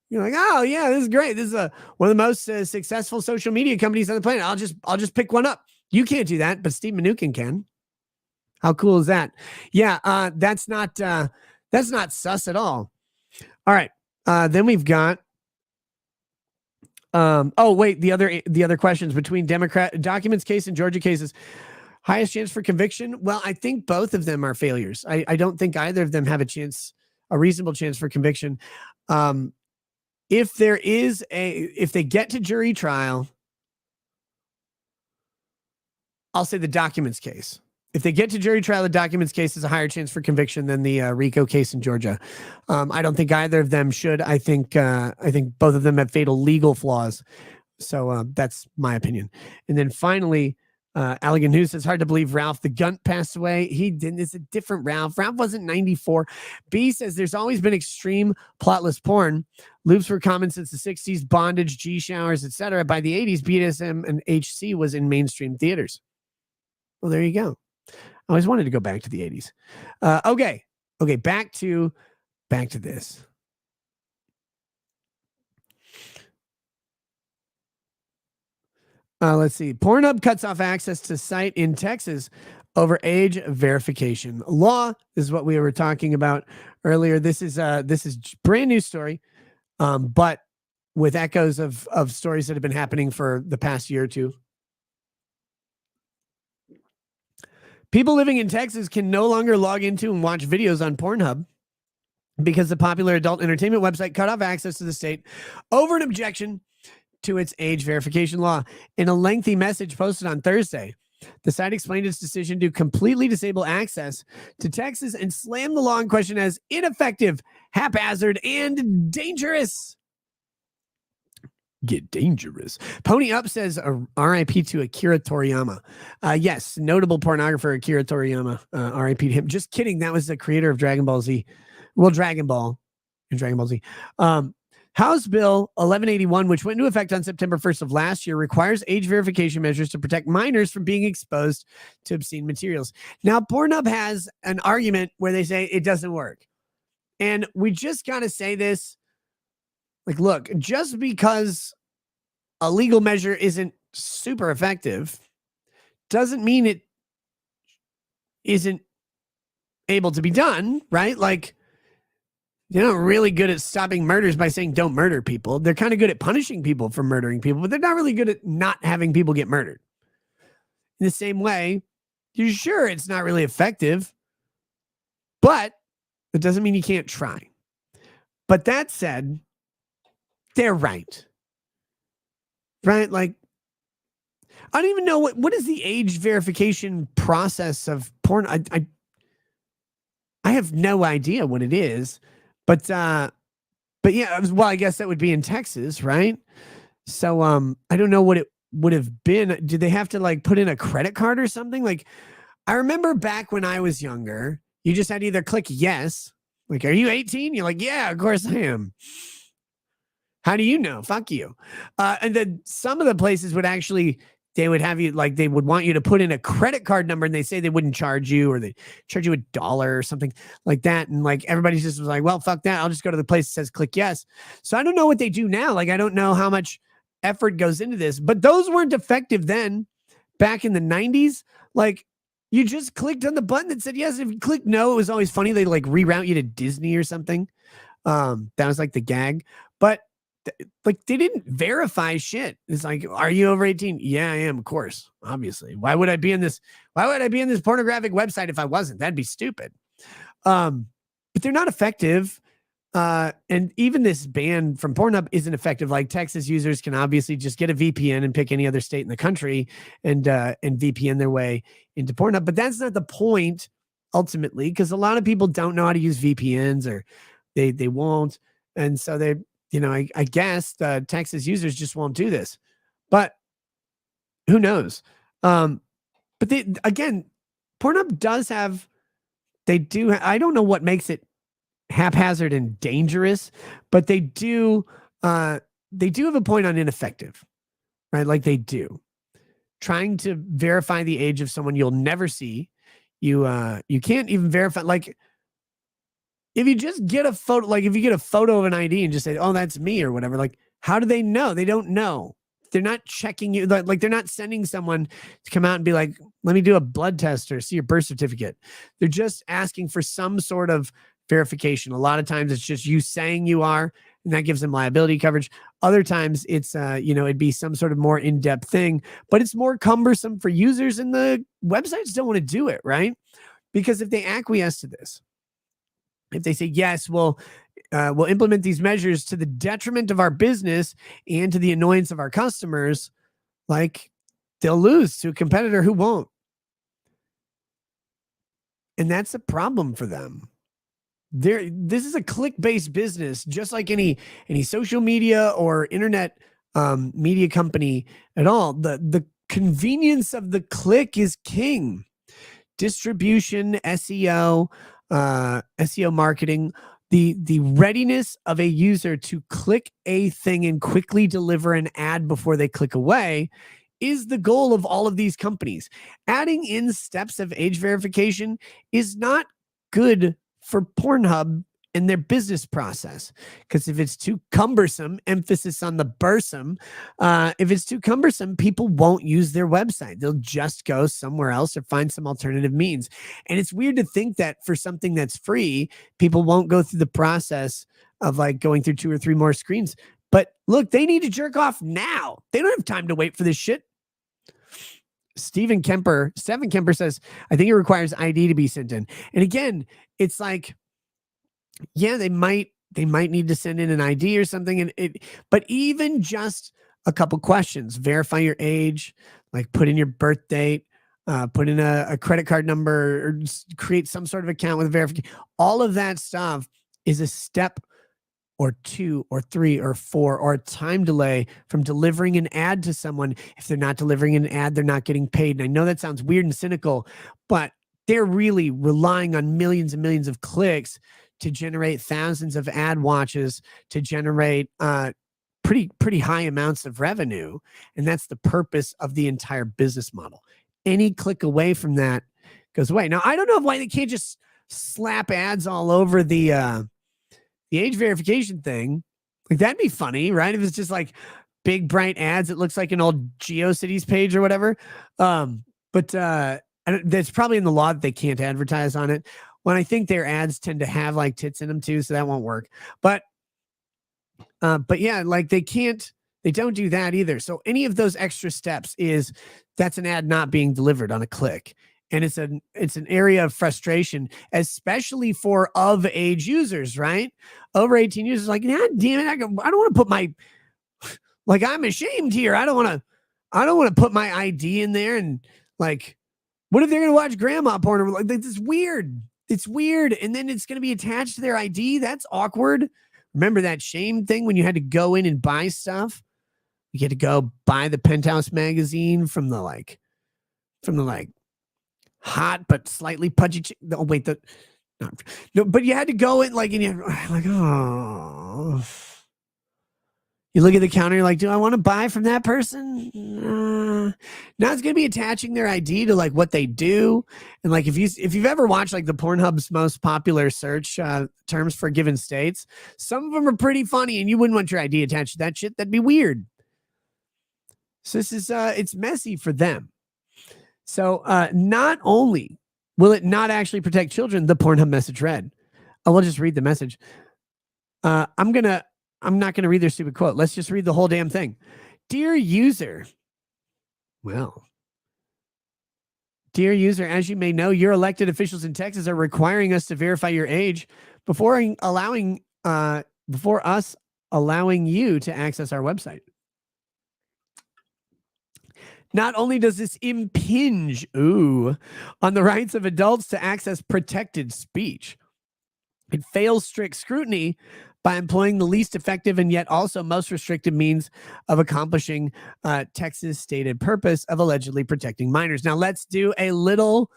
You're like, oh yeah, this is great. This is one of the most successful social media companies on the planet. I'll just pick one up. You can't do that, but Steve Mnuchin can. How cool is that? Yeah, that's not sus at all. All right, then we've got. Oh wait, the other questions between Democrat documents case and Georgia cases. Highest chance for conviction? Well, I think both of them are failures. I don't think either of them have a reasonable chance for conviction. If they get to jury trial, I'll say the documents case. If they get to jury trial, the documents case is a higher chance for conviction than the RICO case in Georgia. I don't think either of them should. I think both of them have fatal legal flaws. So that's my opinion. And then finally, Allegan News says, hard to believe Ralph the Gunt passed away. He didn't. It's a different Ralph. Ralph wasn't 94. B says there's always been extreme plotless porn. Loops were common since the 60s, bondage, G showers, etc. By the 80s, BDSM and HC was in mainstream theaters. Well, there you go. I always wanted to go back to the 80s. Okay, back to this. Let's see. Pornhub cuts off access to site in Texas over age verification law. This is what we were talking about earlier. This is brand new story, but with echoes of stories that have been happening for the past year or two. People living in Texas can no longer log into and watch videos on Pornhub because the popular adult entertainment website cut off access to the state over an objection to its age verification law. In a lengthy message posted on Thursday, the site explained its decision to completely disable access to Texas and slammed the law in question as ineffective, haphazard, and dangerous. Get dangerous. Pony Up says RIP to Akira Toriyama. Yes, notable pornographer Akira Toriyama. RIP to him. Just kidding. That was the creator of Dragon Ball Z. Well, Dragon Ball and Dragon Ball Z. House Bill 1181, which went into effect on September 1st of last year, requires age verification measures to protect minors from being exposed to obscene materials. Now, Pornhub has an argument where they say it doesn't work. And we just got to say this. Like, look, just because a legal measure isn't super effective doesn't mean it isn't able to be done, right? Like, they're not really good at stopping murders by saying don't murder people. They're kind of good at punishing people for murdering people, but they're not really good at not having people get murdered. In the same way, you're sure it's not really effective, but it doesn't mean you can't try. But that said, they're right. Right? Like, I don't even know what is the age verification process of porn. I have no idea what it is, but yeah, well, I guess that would be in Texas, right? So I don't know what it would have been. Did they have to like put in a credit card or something? Like, I remember back when I was younger, you just had to either click yes, like, are you 18? You're like, yeah, of course I am. How do you know? Fuck you. And then some of the places would actually, they would have you, like, they would want you to put in a credit card number, and they say they wouldn't charge you, or they charge you $1 or something like that. And like, everybody just was like, well, fuck that. I'll just go to the place that says click yes. So I don't know what they do now. Like, I don't know how much effort goes into this, but those weren't effective then back in the 90s. Like, you just clicked on the button that said yes. If you click no, it was always funny. They like reroute you to Disney or something. That was like the gag. But like, they didn't verify shit. It's like, are you over 18? Yeah, I am, of course, obviously. Why would I be in this pornographic website if I wasn't? That'd be stupid. But they're not effective. And even this ban from Pornhub isn't effective. Like, Texas users can obviously just get a VPN and pick any other state in the country and VPN their way into Pornhub. But that's not the point ultimately, because a lot of people don't know how to use VPNs, or they won't. And so they, I guess the Texas users just won't do this, but who knows? But again, Pornhub does have, I don't know what makes it haphazard and dangerous, but they do have a point on ineffective, right? Like, they do. Trying to verify the age of someone you'll never see. You can't even verify, like, if you just get a photo, like if you get a photo of an ID and just say, oh, that's me or whatever, like, how do they know? They don't know. They're not checking you. Like, they're not sending someone to come out and be like, let me do a blood test or see your birth certificate. They're just asking for some sort of verification. A lot of times it's just you saying you are, and that gives them liability coverage. Other times it's, it'd be some sort of more in-depth thing, but it's more cumbersome for users, and the websites don't want to do it, right? Because if they acquiesce to this, if they say, yes, we'll implement these measures to the detriment of our business and to the annoyance of our customers, like, they'll lose to a competitor who won't. And that's a problem for them. This is a click-based business, just like any social media or internet media company at all. The convenience of the click is king. Distribution, SEO, SEO marketing, the readiness of a user to click a thing and quickly deliver an ad before they click away is the goal of all of these companies. Adding in steps of age verification is not good for Pornhub and their business process, because if it's too cumbersome, emphasis on the bursome, if it's too cumbersome, people won't use their website. They'll just go somewhere else or find some alternative means. And it's weird to think that for something that's free, people won't go through the process of like going through 2 or 3 more screens. But look, they need to jerk off now. They don't have time to wait for this shit. Stephen Kemper says, I think it requires ID to be sent in. And again, it's like, yeah, they might need to send in an ID or something. But even just a couple questions, verify your age, like put in your birth date, put in a credit card number, or create some sort of account with verification. All of that stuff is a step or 2 or 3 or 4 or a time delay from delivering an ad to someone. If they're not delivering an ad, they're not getting paid. And I know that sounds weird and cynical, but they're really relying on millions and millions of clicks to generate thousands of ad watches, to generate pretty high amounts of revenue. And that's the purpose of the entire business model. Any click away from that goes away. Now, I don't know why they can't just slap ads all over the the age verification thing, like that'd be funny, right? If it's just like big bright ads, it looks like an old GeoCities page or whatever. But that's probably in the law that they can't advertise on it. When I think their ads tend to have like tits in them too, so that won't work. But yeah, like they don't do that either. So any of those extra steps that's an ad not being delivered on a click. And it's an area of frustration, especially for of age users, right? Over 18 users, like, God damn it, I don't want to put my, like, I'm ashamed here. I don't want to put my ID in there. And like, what if they're going to watch grandma porn? Like, it's weird. It's weird. And then it's going to be attached to their ID. That's awkward. Remember that shame thing when you had to go in and buy stuff? You had to go buy the Penthouse magazine from the hot but slightly pudgy oh wait, no, but you had to go in like, and you're like, oh, you look at the counter, you're like, do I want to buy from that person? Now it's gonna be attaching their ID to like what they do. And like if you've ever watched like the Pornhub's most popular search terms for given states, some of them are pretty funny, and you wouldn't want your ID attached to that shit. That'd be weird. So this is it's messy for them. So not only will it not actually protect children, the Pornhub message read. Oh, we'll just read the message. I'm not gonna read their stupid quote. Let's just read the whole damn thing. Dear user, as you may know, your elected officials in Texas are requiring us to verify your age before us allowing you to access our website. Not only does this impinge on the rights of adults to access protected speech, it fails strict scrutiny by employing the least effective and yet also most restrictive means of accomplishing Texas' stated purpose of allegedly protecting minors. Now, let's do a little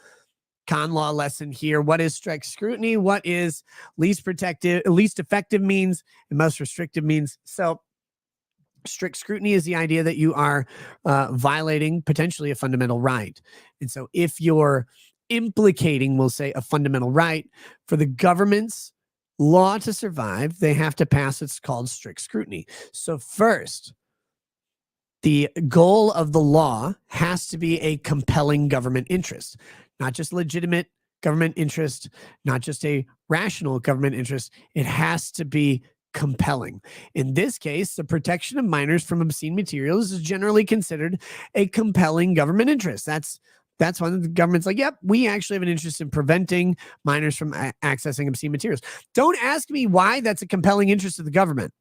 con law lesson here. What is strict scrutiny? What is least effective means, and most restrictive means? So, strict scrutiny is the idea that you are violating potentially a fundamental right. And so if you're implicating, we'll say, a fundamental right, for the government's law to survive, they have to pass what's called strict scrutiny. So first, the goal of the law has to be a compelling government interest, not just legitimate government interest, not just a rational government interest. It has to be compelling. In this case, the protection of minors from obscene materials is generally considered a compelling government interest. That's when the government's like, yep, we actually have an interest in preventing minors from accessing obscene materials. Don't ask me why that's a compelling interest of the government.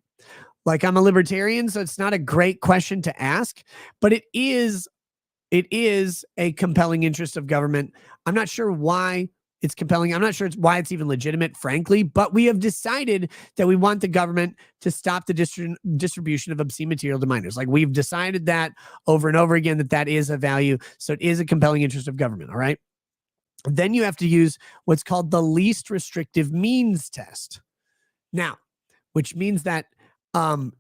Like, I'm a libertarian, so it's not a great question to ask, but it is a compelling interest of government. I'm not sure why it's compelling. I'm not sure why it's even legitimate, frankly, but we have decided that we want the government to stop the distribution of obscene material to minors. Like, we've decided that over and over again, that is a value. So it is a compelling interest of government. All right. Then you have to use what's called the least restrictive means test. Now, which means that the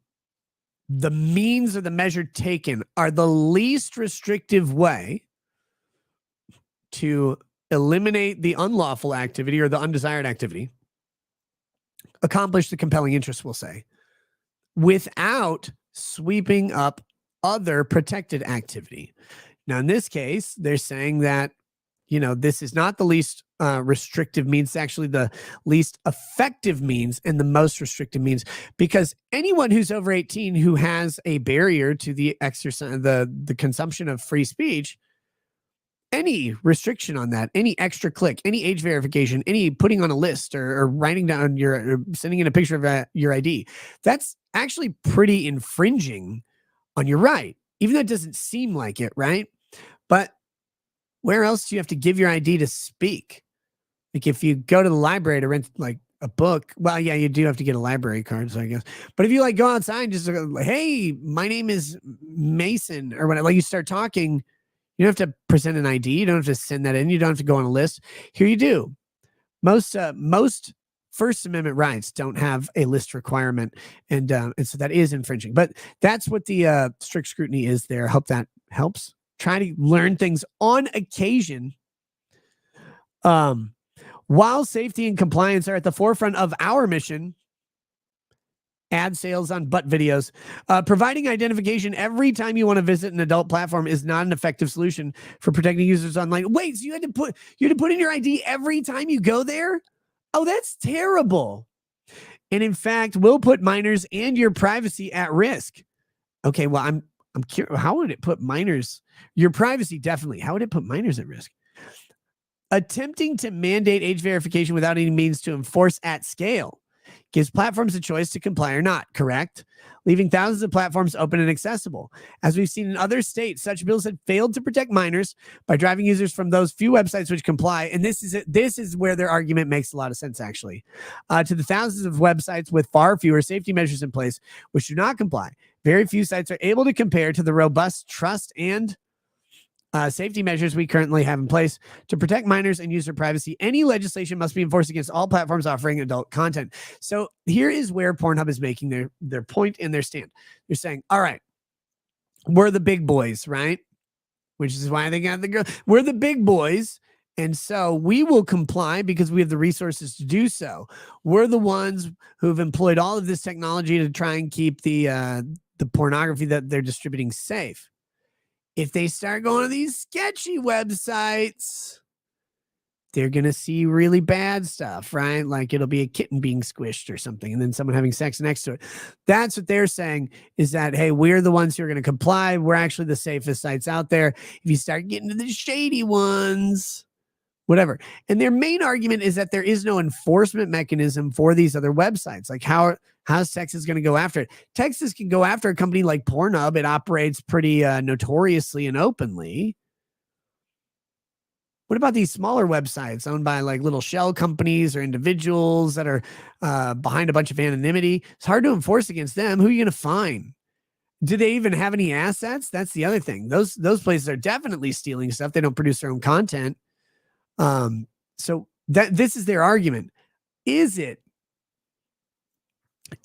means or the measure taken are the least restrictive way to eliminate the unlawful activity or the undesired activity, accomplish the compelling interest, we'll say, without sweeping up other protected activity. Now, in this case, they're saying that, this is not the least restrictive means, it's actually the least effective means and the most restrictive means, because anyone who's over 18 who has a barrier to the exercise, the consumption of free speech, any restriction on that, any extra click, any age verification, any putting on a list or writing down or sending in a picture of your ID, that's actually pretty infringing on your right, even though it doesn't seem like it, right? But where else do you have to give your ID to speak? Like, if you go to the library to rent like a book, well, yeah, you do have to get a library card, so I guess. But if you like go outside and just like, hey, my name is Mason or whatever, like, you start talking, you don't have to present an ID. You don't have to send that in. You don't have to go on a list. Here you do. Most First Amendment rights don't have a list requirement, and so that is infringing. But that's what the strict scrutiny is there. I hope that helps. Try to learn things on occasion. While safety and compliance are at the forefront of our mission, ad sales on butt videos. Providing identification every time you want to visit an adult platform is not an effective solution for protecting users online. Wait, so you had to put in your ID every time you go there? Oh, that's terrible. And in fact, will put minors and your privacy at risk. Okay, well, I'm curious. How would it put minors? Your privacy, definitely. How would it put minors at risk? Attempting to mandate age verification without any means to enforce at scale gives platforms a choice to comply or not, correct? Leaving thousands of platforms open and accessible. As we've seen in other states, such bills have failed to protect minors by driving users from those few websites which comply. And this is where their argument makes a lot of sense, actually. To the thousands of websites with far fewer safety measures in place which do not comply. Very few sites are able to compare to the robust trust and safety measures we currently have in place to protect minors and user privacy. Any legislation must be enforced against all platforms offering adult content. So here is where Pornhub is making their point and their stand. They're saying, all right, we're the big boys, right? Which is why they got the girl. We're the big boys. And so we will comply because we have the resources to do so. We're the ones who've employed all of this technology to try and keep the pornography that they're distributing safe. If they start going to these sketchy websites, they're going to see really bad stuff, right? Like it'll be a kitten being squished or something, and then someone having sex next to it. That's what they're saying is that, hey, we're the ones who are going to comply. We're actually the safest sites out there. If you start getting to the shady ones, whatever. And their main argument is that there is no enforcement mechanism for these other websites. Like how Texas going to go after it? Texas can go after a company like Pornhub. It operates pretty notoriously and openly. What about these smaller websites owned by like little shell companies or individuals that are behind a bunch of anonymity? It's hard to enforce against them. Who are you going to find? Do they even have any assets? That's the other thing. Those places are definitely stealing stuff. They don't produce their own content. So this is their argument. Is it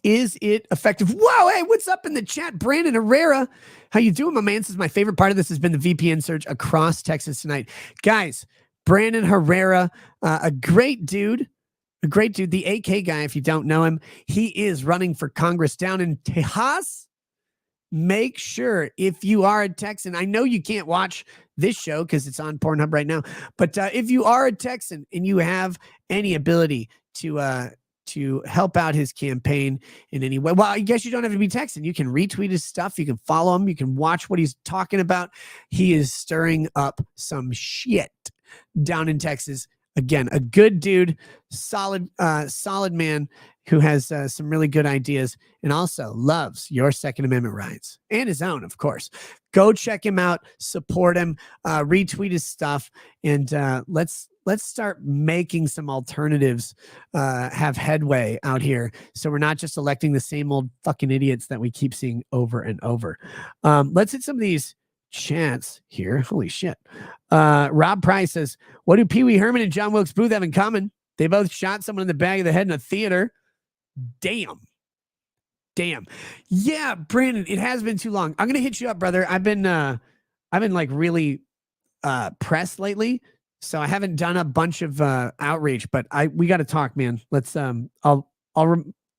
effective? Whoa, hey, what's up in the chat? Brandon Herrera, how you doing, my man? This is my favorite part of this has been the VPN search across Texas tonight. Guys, Brandon Herrera, a great dude, the AK guy, if you don't know him, he is running for Congress down in Tejas. Make sure if you are a Texan, I know you can't watch this show because it's on Pornhub right now, but if you are a Texan and you have any ability to help out his campaign in any way, well, I guess you don't have to be Texan. You can retweet his stuff. You can follow him. You can watch what he's talking about. He is stirring up some shit down in Texas. Again, a good dude, solid man who has some really good ideas and also loves your Second Amendment rights and his own, of course. Go check him out, support him, retweet his stuff, and let's start making some alternatives have headway out here. So we're not just electing the same old fucking idiots that we keep seeing over and over. Let's hit some of these chats here. Holy shit. Rob Price says, what do Pee Wee Herman and John Wilkes Booth have in common? They both shot someone in the back of the head in a theater. Damn. Yeah, Brandon, it has been too long. I'm gonna hit you up, brother. I've been like really pressed lately, so I haven't done a bunch of outreach, but we got to talk, man. Let's I'll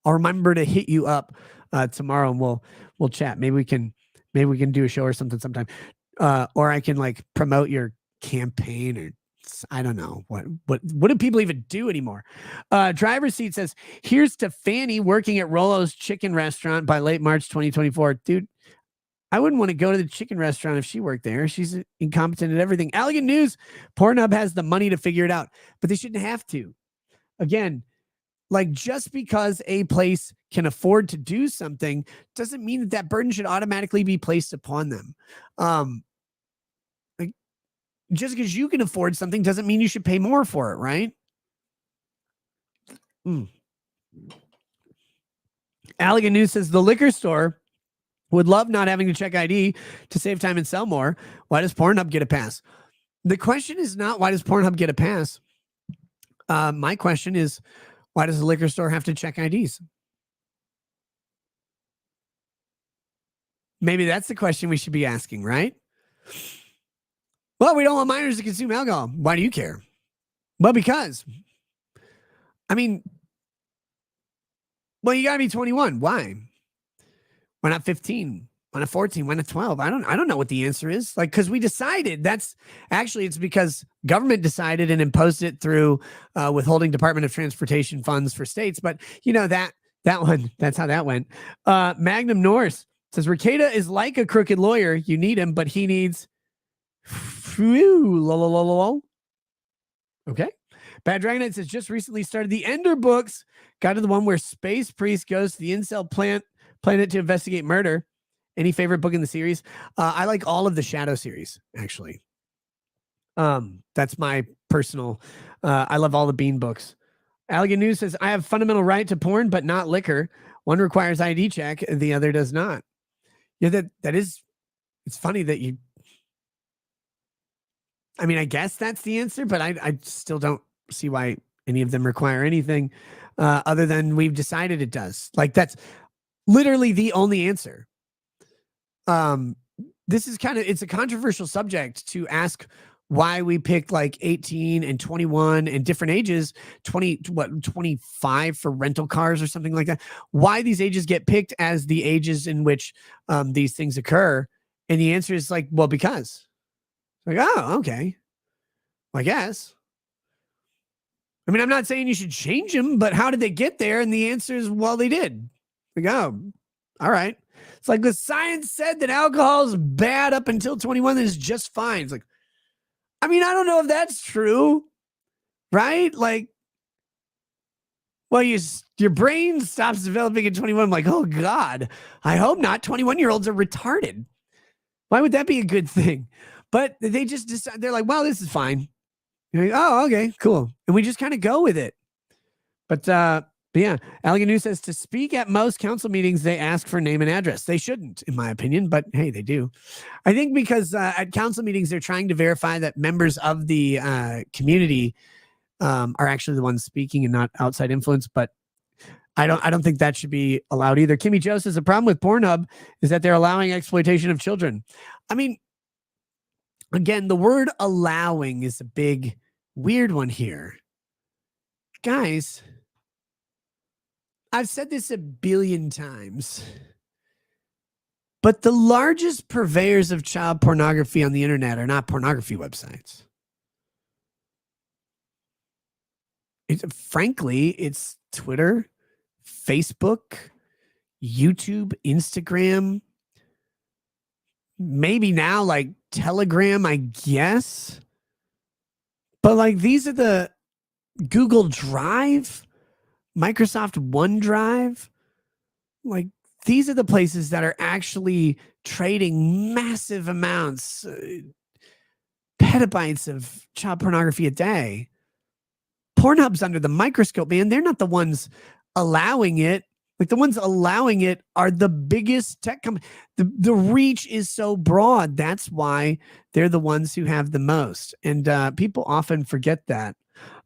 remember to hit you up tomorrow, and we'll chat. Maybe we can do a show or something sometime, or I can like promote your campaign, or I don't know what do people even do anymore. Driver's seat says, here's to Fanny working at Rolo's chicken restaurant by late March 2024. Dude, I wouldn't want to go to the chicken restaurant if she worked there. She's incompetent at everything. Elegant News, Pornhub has the money to figure it out, but they shouldn't have to. Again, like just because a place can afford to do something doesn't mean that burden should automatically be placed upon them. Like just because you can afford something doesn't mean you should pay more for it, right? Elegant News says the liquor store would love not having to check ID to save time and sell more. Why does Pornhub get a pass? The question is not why does Pornhub get a pass? My question is, why does the liquor store have to check IDs? Maybe that's the question we should be asking, right? Well, we don't want minors to consume alcohol. Why do you care? Well, because, I mean, Well, you got to be 21. Why? Why not 15? Why not 14? Why not 12? I don't know what the answer is. Like, because we decided it's because government decided and imposed it through withholding Department of Transportation funds for states. But that one, that's how that went. Magnum Norse says Ricada is like a crooked lawyer. You need him, but he needs. Okay. Bad Dragonite says just recently started the Ender books. Got to the one where Space Priest goes to the incel planet to investigate murder. Any favorite book in the series? I like all of the Shadow series, actually. That's my personal. I love all the Bean books. Allegan News says I have fundamental right to porn, but not liquor. One requires ID check, the other does not. Yeah, that is. It's funny that you. I mean, I guess that's the answer, but I still don't see why any of them require anything other than we've decided it does. Like, that's literally the only answer. This is it's a controversial subject to ask why we picked like 18 and 21 and different ages, 25 for rental cars or something like that. Why these ages get picked as the ages in which these things occur. And the answer is like, well, because. Like, oh, okay. Well, I guess. I mean, I'm not saying you should change them, but how did they get there? And the answer is, well, they did. Like, oh, all right. It's like the science said that alcohol is bad up until 21, that is just fine. It's like, I mean, I don't know if that's true, right? Like, well, your brain stops developing at 21. I'm like, oh, God, I hope not. 21-year-olds are retarded. Why would that be a good thing? But they just decide, they're like, well, this is fine. You're like, oh, okay, cool. And we just kind of go with it. But yeah, Allegan News says to speak at most council meetings, they ask for name and address. They shouldn't, in my opinion, but hey, they do. I think because at council meetings, they're trying to verify that members of the community are actually the ones speaking and not outside influence. But I don't think that should be allowed either. Kimmy Joe says the problem with Pornhub is that they're allowing exploitation of children. I mean, again, the word allowing is a big, weird one here. Guys, I've said this a billion times, but the largest purveyors of child pornography on the internet are not pornography websites. Frankly, it's Twitter, Facebook, YouTube, Instagram, maybe now like Telegram, I guess. But like these are the Google Drive, Microsoft OneDrive. Like these are the places that are actually trading massive amounts, petabytes of child pornography a day. Pornhub's under the microscope, man. They're not the ones allowing it. Like the ones allowing it are the biggest tech company. The reach is so broad. That's why they're the ones who have the most. And people often forget that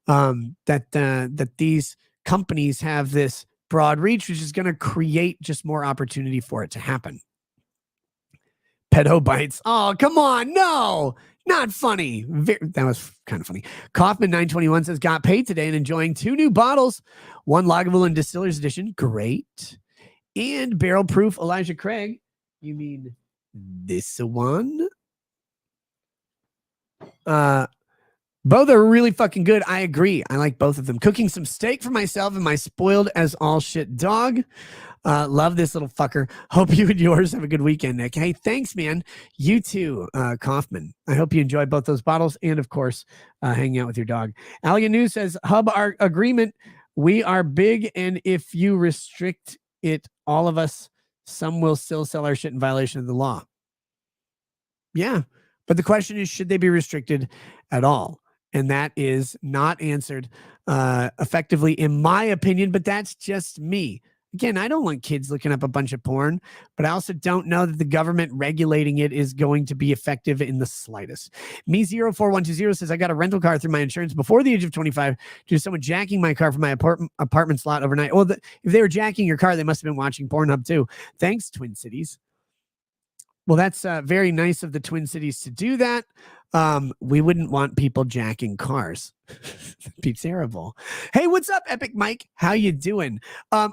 that these companies have this broad reach, which is going to create just more opportunity for it to happen. Pedo bites. Oh, come on. No, not funny. That was kind of funny. Kaufman 921 says, got paid today and enjoying 2 new bottles. One Lagavulin Distillers Edition. Great. And barrel proof Elijah Craig. You mean this one? Both are really fucking good. I agree. I like both of them. Cooking some steak for myself and my spoiled as all shit dog. Love this little fucker. Hope you and yours have a good weekend, Nick. Hey, thanks, man. You too, Kaufman. I hope you enjoy both those bottles and, of course, hanging out with your dog. Allegan News says, Hub our agreement. We are big, and if you restrict it, all of us, some will still sell our shit in violation of the law. Yeah, but the question is, should they be restricted at all? And that is not answered effectively, in my opinion, but that's just me. Again, I don't want kids looking up a bunch of porn, but I also don't know that the government regulating it is going to be effective in the slightest. Me04120 says, I got a rental car through my insurance before the age of 25 due to someone jacking my car from my apartment slot overnight. Well, if they were jacking your car, they must have been watching Pornhub too. Thanks, Twin Cities. Well, that's very nice of the Twin Cities to do that. We wouldn't want people jacking cars. That'd be terrible. Hey, what's up, Epic Mike? How you doing?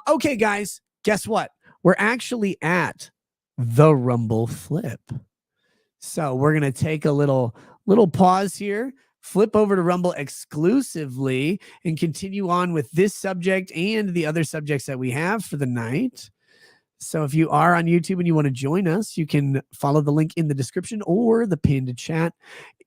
Okay, guys, guess what? We're actually at the Rumble Flip. So we're gonna take a little pause here, flip over to Rumble exclusively, and continue on with this subject and the other subjects that we have for the night. So if you are on YouTube and you want to join us, you can follow the link in the description or the pinned chat.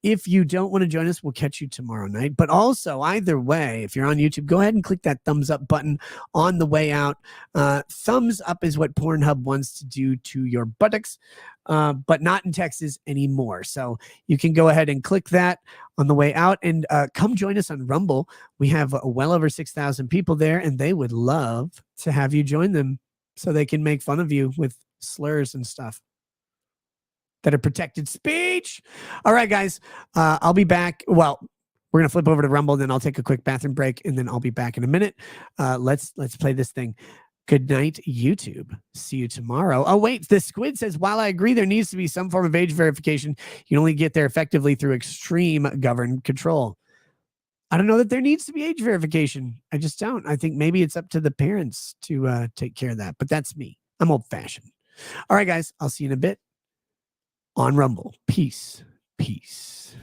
If you don't want to join us, we'll catch you tomorrow night. But also, either way, if you're on YouTube, go ahead and click that thumbs up button on the way out. Thumbs up is what Pornhub wants to do to your buttocks, but not in Texas anymore. So you can go ahead and click that on the way out and come join us on Rumble. We have well over 6,000 people there, and they would love to have you join them so they can make fun of you with slurs and stuff that are protected speech. All right, guys, I'll be back. Well, we're going to flip over to Rumble, then I'll take a quick bathroom break, and then I'll be back in a minute. Let's play this thing. Good night, YouTube. See you tomorrow. Oh, wait, the squid says, while I agree there needs to be some form of age verification, you can only get there effectively through extreme government control. I don't know that there needs to be age verification. I just don't. I think maybe it's up to the parents to take care of that. But that's me. I'm old-fashioned. All right, guys. I'll see you in a bit on Rumble. Peace. Peace.